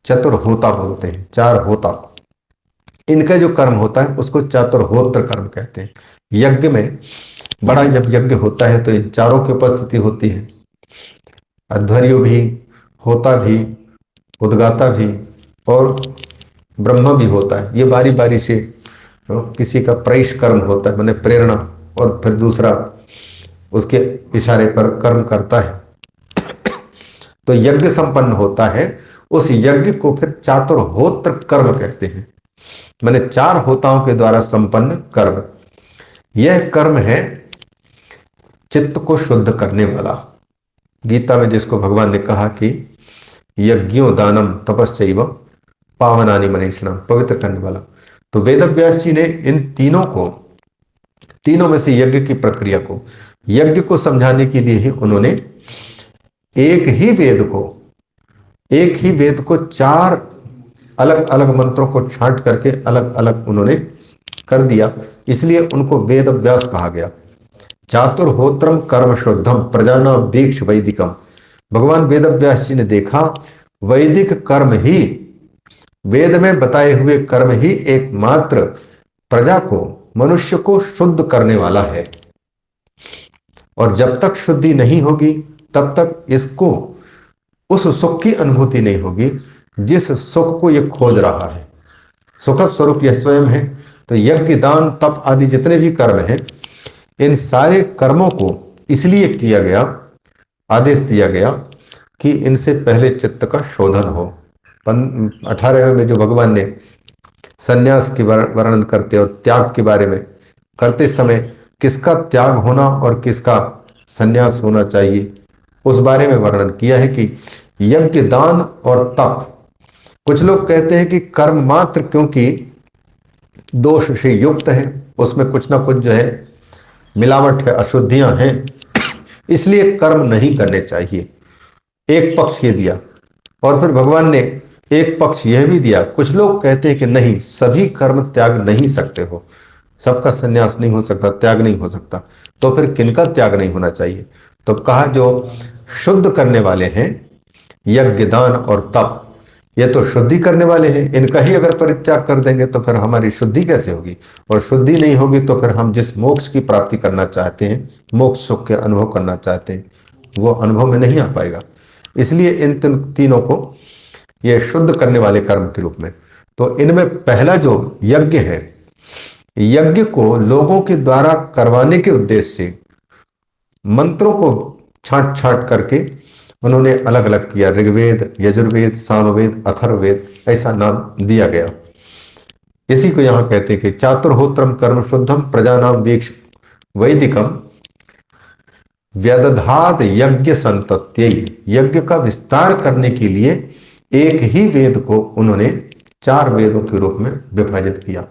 चतुर्होता बोलते हैं, चार होता। इनका जो कर्म होता है उसको चातुर्होत्र कर्म कहते हैं। यज्ञ में बड़ा जब यज्ञ होता है तो इन चारों की उपस्थिति होती है, अध्वर्यु भी, होता भी, उद्गाता भी और ब्रह्म भी होता है। ये बारी बारी से किसी का प्रैश कर्म होता है, माने प्रेरणा, और फिर दूसरा उसके इशारे पर कर्म करता है। तो यज्ञ संपन्न होता है उस यज्ञ को फिर चातुर्होत्र कर्म कहते हैं, माने 4 होताओं के द्वारा संपन्न कर्म। यह कर्म है चित्त को शुद्ध करने वाला। गीता में जिसको भगवान ने कहा कि यज्ञो दानम तपस्चैव पावनानि मनीषिणाम, पवित्र करने वाला। तो वेदव्यास जी ने इन तीनों में से यज्ञ की प्रक्रिया को, यज्ञ को समझाने के लिए ही उन्होंने एक ही वेद को 4 अलग अलग मंत्रों को छांट करके अलग अलग उन्होंने कर दिया, इसलिए उनको वेद व्यास कहा गया। चातुर्होत्रम कर्म शुद्धम प्रजानाम वीक्ष वैदिकम। भगवान वेद व्यास जी ने देखा वैदिक कर्म ही, वेद में बताए हुए कर्म ही एकमात्र प्रजा को, मनुष्य को शुद्ध करने वाला है। और जब तक शुद्धि नहीं होगी तब तक इसको उस सुख की अनुभूति नहीं होगी जिस सुख को यह खोज रहा है। सुख स्वरूप यह स्वयं है। तो यज्ञ दान तप आदि जितने भी कर्म हैं, इन सारे कर्मों को इसलिए किया गया, आदेश दिया गया कि इनसे पहले चित्त का शोधन हो। 18वें में जो भगवान ने संन्यास की वर्णन करते और त्याग के बारे में करते समय किसका त्याग होना और किसका संन्यास होना चाहिए, उस बारे में वर्णन किया है कि यज्ञ दान और तप। कुछ लोग कहते हैं कि कर्म मात्र क्योंकि दोष से युक्त है, उसमें कुछ ना कुछ जो है मिलावट है, अशुद्धियां हैं, इसलिए कर्म नहीं करने चाहिए। एक पक्ष ये दिया। और फिर भगवान ने एक पक्ष यह भी दिया। कुछ लोग कहते हैं कि नहीं, सभी कर्म त्याग नहीं सकते हो, सबका संन्यास नहीं हो सकता, त्याग नहीं हो सकता, तो फिर किनका त्याग नहीं होना चाहिए? तो कहा जो शुद्ध करने वाले हैं, यज्ञ दान और तप, ये तो शुद्धि करने वाले हैं, इनका ही अगर परित्याग कर देंगे तो फिर हमारी शुद्धि कैसे होगी? और शुद्धि नहीं होगी तो फिर हम जिस मोक्ष की प्राप्ति करना चाहते हैं, मोक्ष सुख के अनुभव करना चाहते हैं, वो अनुभव में नहीं आ पाएगा। इसलिए इन तीनों को ये शुद्ध करने वाले कर्म के रूप में। तो इनमें पहला जो यज्ञ है, यज्ञ को लोगों के द्वारा करवाने के उद्देश्य से मंत्रों को छांट छांट करके उन्होंने अलग अलग किया। ऋग्वेद, यजुर्वेद, सामवेद, अथर्ववेद, ऐसा नाम दिया गया। इसी को यहां कहते हैं कि चातुर्होत्रम कर्म शुद्धम प्रजानाम वीक्ष वैदिकम व्यदधात यज्ञ संतत्यै। यज्ञ का विस्तार करने के लिए एक ही वेद को उन्होंने 4 वेदों के रूप में विभाजित किया।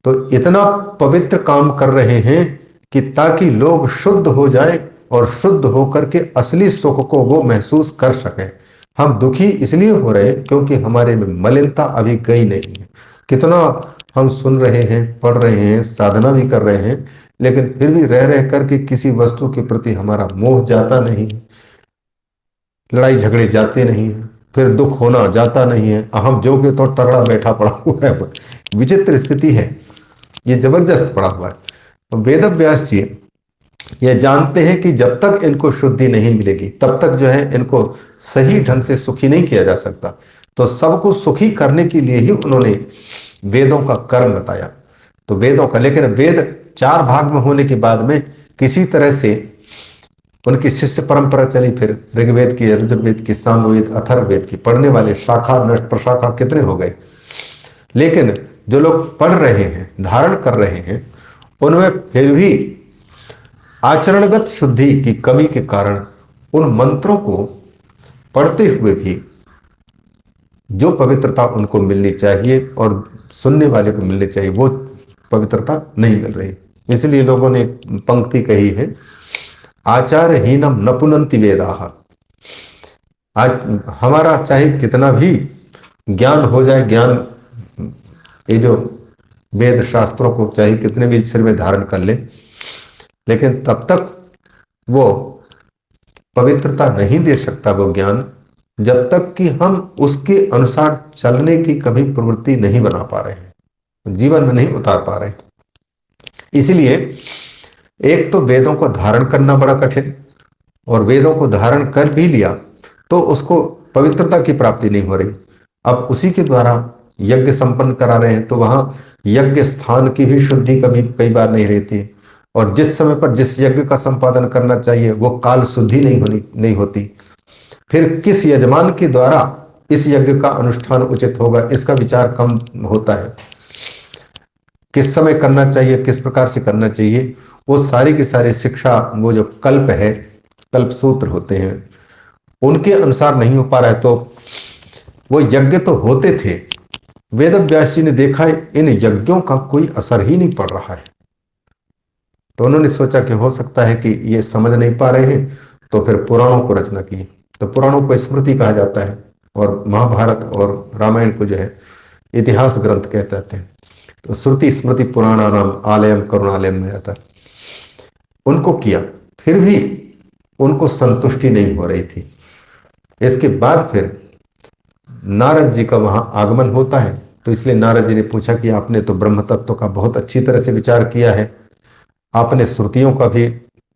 तो इतना पवित्र काम कर रहे हैं कि ताकि लोग शुद्ध हो जाएं और शुद्ध होकर के असली सुख को वो महसूस कर सकें। हम दुखी इसलिए हो रहे हैं क्योंकि हमारे में मलिनता अभी गई नहीं है। कितना हम सुन रहे हैं, पढ़ रहे हैं, साधना भी कर रहे हैं, लेकिन फिर भी रह करके किसी वस्तु के प्रति हमारा मोह जाता नहीं है, लड़ाई झगड़े जाते नहीं है, फिर दुख होना जाता नहीं है। अहम जो के तो तगड़ा बैठा पड़ा हुआ है। विचित्र स्थिति है, ये जबरदस्त पड़ा हुआ है। तो वेद व्यास जी ये जानते हैं कि जब तक इनको शुद्धि नहीं मिलेगी तब तक जो है इनको सही ढंग से सुखी नहीं किया जा सकता। तो सबको सुखी करने के लिए ही उन्होंने वेदों का कर्म बताया। तो वेदों का, लेकिन वेद 4 भाग में होने के बाद में किसी तरह से उनकी शिष्य परंपरा चली। फिर ऋग्वेद की, यजुर्वेद की, सामवेद, अथर्ववेद की पढ़ने वाले शाखा नष्ट प्रशाखा कितने हो गए। लेकिन जो लोग पढ़ रहे हैं, धारण कर रहे हैं, उनमें फिर भी आचरणगत शुद्धि की कमी के कारण उन मंत्रों को पढ़ते हुए भी जो पवित्रता उनको मिलनी चाहिए और सुनने वाले को मिलनी चाहिए, वो पवित्रता नहीं मिल रही। इसलिए लोगों ने एक पंक्ति कही है, आचारहीनम न पुनन्ति वेदाः। आज हमारा चाहे कितना भी ज्ञान हो जाए, ज्ञान ये जो वेद शास्त्रों को चाहे कितने भी सिर में धारण कर ले, लेकिन तब तक वो पवित्रता नहीं दे सकता वो ज्ञान, जब तक कि हम उसके अनुसार चलने की कभी प्रवृत्ति नहीं बना पा रहे हैं, जीवन में नहीं उतार पा रहे। इसलिए एक तो वेदों को धारण करना बड़ा कठिन, और वेदों को धारण कर भी लिया तो उसको पवित्रता की प्राप्ति नहीं हो रही। अब उसी के द्वारा यज्ञ संपन्न करा रहे हैं तो वहां यज्ञ स्थान की भी शुद्धि कभी कई बार नहीं रहती, और जिस समय पर जिस यज्ञ का संपादन करना चाहिए वो काल शुद्धि नहीं होती। फिर किस यजमान के द्वारा इस यज्ञ का अनुष्ठान उचित होगा, इसका विचार कम होता है। किस समय करना चाहिए, किस प्रकार से करना चाहिए, वो सारी की सारी शिक्षा, वो जो कल्प है, कल्प सूत्र होते हैं, उनके अनुसार नहीं हो पा रहा है। तो वो यज्ञ तो होते थे, वेद व्यास जी ने देखा इन यज्ञों का कोई असर ही नहीं पड़ रहा है, तो उन्होंने सोचा कि हो सकता है कि ये समझ नहीं पा रहे हैं, तो फिर पुराणों को रचना की। तो पुराणों को स्मृति कहा जाता है, और महाभारत और रामायण को जो है इतिहास ग्रंथ कहते हैं। तो श्रुति स्मृति पुराणानाम आलयम करुणालयम में आता, उनको किया, फिर भी उनको संतुष्टि नहीं हो रही थी। इसके बाद फिर नारद जी का वहां आगमन होता है। तो इसलिए नारद जी ने पूछा कि आपने तो ब्रह्म तत्व का बहुत अच्छी तरह से विचार किया है, आपने श्रुतियों का भी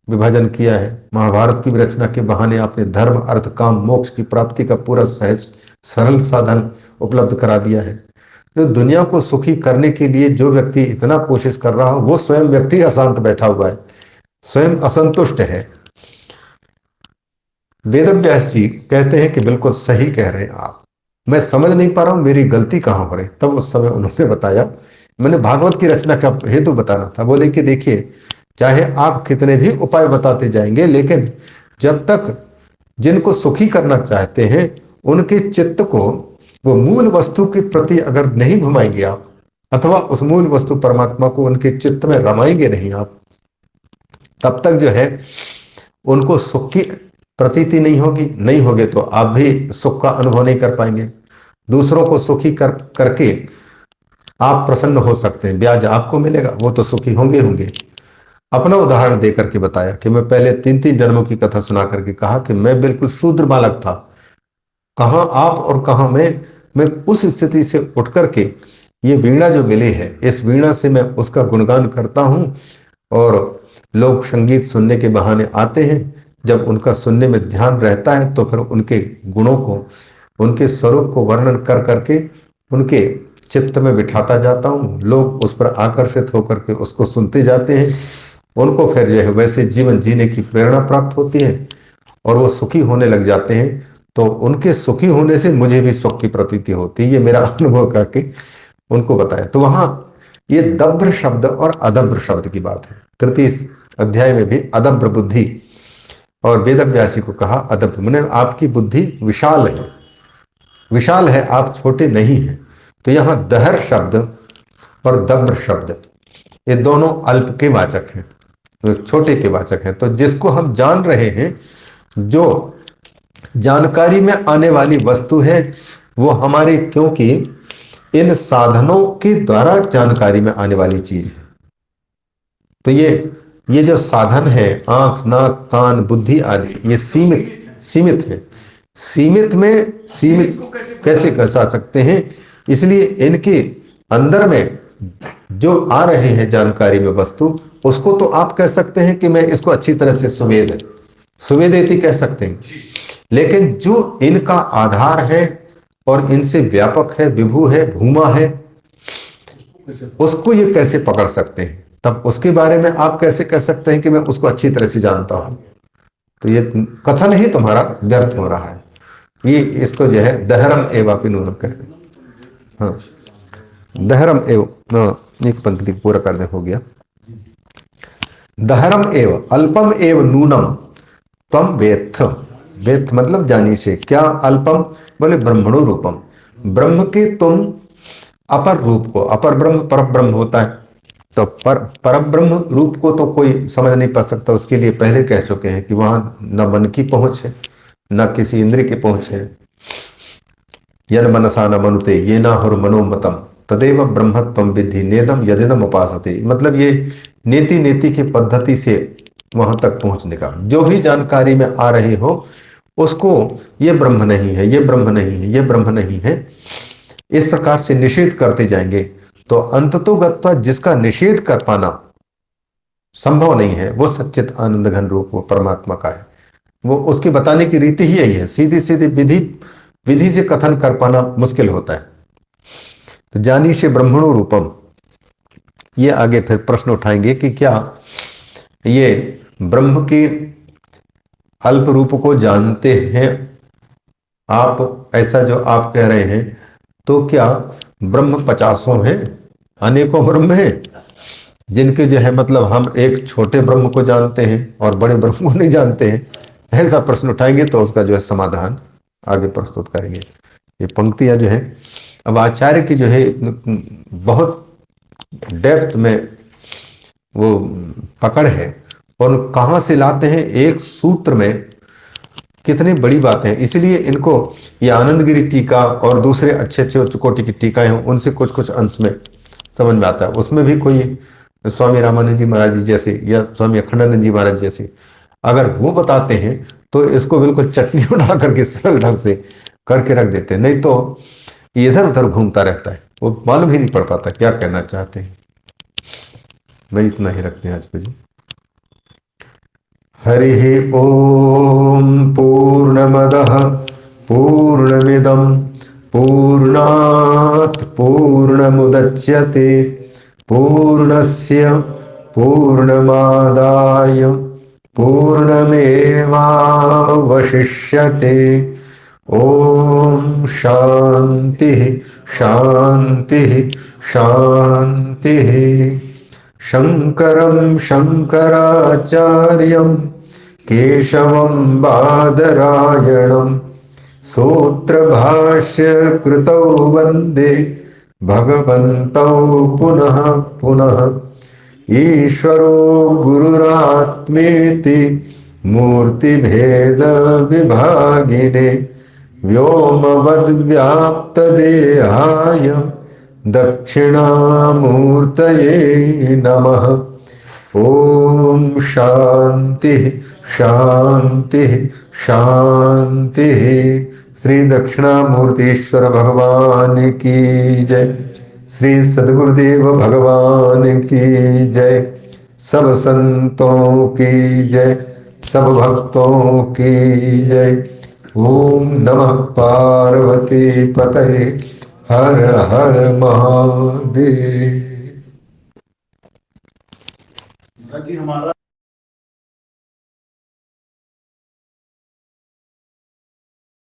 विभाजन किया है, महाभारत की भी रचना के बहाने आपने धर्म अर्थ काम मोक्ष की प्राप्ति का पूरा सहज सरल साधन उपलब्ध करा दिया है। जो दुनिया को सुखी करने के लिए जो व्यक्ति इतना कोशिश कर रहा हो, वो स्वयं व्यक्ति अशांत बैठा हुआ है, स्वयं असंतुष्ट है। वेदव्यास जी कहते हैं कि बिल्कुल सही कह रहे हैं आप, मैं समझ नहीं पा रहा हूं मेरी गलती कहां हो रही। तब उस समय उन्होंने बताया, मैंने भागवत की रचना का हेतु बताना था। बोले कि देखिए, चाहे आप कितने भी उपाय बताते जाएंगे, लेकिन जब तक जिनको सुखी करना चाहते हैं उनके चित्त को वो मूल वस्तु के प्रति अगर नहीं घुमाएंगे आप, अथवा उस मूल वस्तु परमात्मा को उनके चित्त में रमाएंगे नहीं आप, तब तक जो है उनको सुख की प्रतीति नहीं होगी। नहीं होगे तो आप भी सुख का अनुभव नहीं कर पाएंगे। दूसरों को सुखी करके आप प्रसन्न हो सकते हैं, ब्याज आपको मिलेगा, वो तो सुखी होंगे होंगे। अपना उदाहरण देकर के बताया कि मैं पहले 3-3 जन्मों की कथा सुना करके कहा कि मैं बिल्कुल शूद्र बालक था, कहाँ आप और कहाँ मैं उस स्थिति से उठ करके ये वीणा जो मिली है, इस वीणा से मैं उसका गुणगान करता हूँ, और लोग संगीत सुनने के बहाने आते हैं। जब उनका सुनने में ध्यान रहता है तो फिर उनके गुणों को, उनके स्वरूप को वर्णन कर करके उनके चित्त में बिठाता जाता हूँ। लोग उस पर आकर्षित होकर के उसको सुनते जाते हैं, उनको फिर जो है वैसे जीवन जीने की प्रेरणा प्राप्त होती है और वो सुखी होने लग जाते हैं। तो उनके सुखी होने से मुझे भी सुख की प्रतीति होती है, ये मेरा अनुभव करके उनको बताया। तो वहां ये दभ्र शब्द और अदभ्र शब्द की बात है। 33 अध्याय में भी अदभ्र बुद्धि, और वेदव्यासी को कहा अदभ्र, मैंने आपकी बुद्धि विशाल है, विशाल है, आप छोटे नहीं हैं। तो यहाँ दहर शब्द और दभ्र शब्द ये दोनों अल्प के वाचक हैं, छोटे के वाचक हैं। तो जिसको हम जान रहे हैं, जो जानकारी में आने वाली वस्तु है, वो हमारे, क्योंकि इन साधनों के द्वारा जानकारी में आने वाली चीज है। तो ये जो साधन है, आंख नाक कान बुद्धि आदि, ये सीमित है। सीमित में सीमित कैसे कर सकते हैं, इसलिए इनके अंदर में जो आ रहे हैं जानकारी में वस्तु, उसको तो आप कह सकते हैं कि मैं इसको अच्छी तरह से सुवेदेति कह सकते हैं। लेकिन जो इनका आधार है और इनसे व्यापक है, विभु है, भूमा है, उसको ये कैसे पकड़ सकते हैं, तब उसके बारे में आप कैसे कह सकते हैं कि मैं उसको अच्छी तरह से जानता हूं। तो ये कथन ही तुम्हारा व्यर्थ हो रहा है। ये इसको जो है दहरम एवापि नूनम कहते हैं। हाँ, दहरम एव, एक पंक्ति पूरा करने हो गया। दहरम एव अल्पम एव नूनम तम वेत्थ, वेत्थ मतलब जानी से। क्या अल्पम, बोले ब्रह्मणो रूपम, ब्रह्म के तुम अपर रूप को, अपर ब्रह्म पर ब्रह्म होता है, तो पर ब्रह्म रूप को तो कोई समझ नहीं पा सकता। उसके लिए पहले कह चुके हैं कि वहां न मन की पहुंच है, न किसी इंद्र की पहुंच है। यन मनसा न मनुते ये ना हर मनोमतम तदेव ब्रह्मत्वम विद्धि नेदम यदिदम उपासते। मतलब ये नेति नेति की पद्धति से वहां तक पहुंचने का, जो भी जानकारी में आ रहे हो उसको ये ब्रह्म नहीं है, ये ब्रह्म नहीं है, ये ब्रह्म नहीं है, इस प्रकार से निषेध करते जाएंगे। तो अंततोगत्वा जिसका निषेध कर पाना संभव नहीं है, वो सच्चित आनंद घन रूप वो परमात्मा का है। वो उसकी बताने की रीति ही यही है, सीधी सीधी विधि से कथन कर पाना मुश्किल होता है। तो जानी से ब्रह्मणो रूपम, ये आगे फिर प्रश्न उठाएंगे कि क्या ये ब्रह्म के अल्प रूप को जानते हैं आप ऐसा जो आप कह रहे हैं, तो क्या ब्रह्म पचासों हैं, अनेकों ब्रह्म हैं, जिनके जो है मतलब हम एक छोटे ब्रह्म को जानते हैं और बड़े ब्रह्म को नहीं जानते हैं? ऐसा प्रश्न उठाएंगे तो उसका जो है समाधान आगे प्रस्तुत करेंगे। ये पंक्तियां जो है, अब आचार्य की जो है बहुत डेप्थ में वो पकड़ है, और कहाँ से लाते हैं एक सूत्र में कितनी बड़ी बातें हैं। इसलिए इनको ये आनंदगिरी टीका और दूसरे अच्छे अच्छे उच्च कोटि की टीकाएं हैं, उनसे कुछ कुछ अंश में समझ में आता है। उसमें भी कोई स्वामी रामानंद जी महाराज जी जैसे या स्वामी अखंडानंद जी महाराज जैसे अगर वो बताते हैं तो इसको बिल्कुल चटनी बना करके सरल ढंग से करके रख देते हैं, नहीं तो ये इधर उधर घूमता रहता है, वो मालूम ही नहीं पड़ पाता क्या कहना चाहते हैं। भाई इतना ही रखते हैं आज के जी। हरि ओम पूर्णमदः पूर्णमिदं पूर्णात् पूर्णमुदच्यते पूर्णस्य पूर्णमादाय पूर्णमेवावशिष्यते। ओम शांति शांति शांति। शंकरं शंकराचार्यं केशवं बादरायणं सूत्रभाष्य कृतौ वन्दे भगवन्तौ पुनः पुनः। ईश्वरो गुरुरात्मेति मूर्तिभेद विभागिने व्योमवद्व्याप्तदेहाय दक्षिणामूर्तये नमः। ओम शांति शांति शांति। श्री दक्षिणामूर्तीश्वर भगवान की जय। श्री सद्गुरुदेव भगवान की जय। सब संतों की जय, सब भक्तों की जय। ओम नमः पार्वती पतये हर हर महादेव। जी हमारा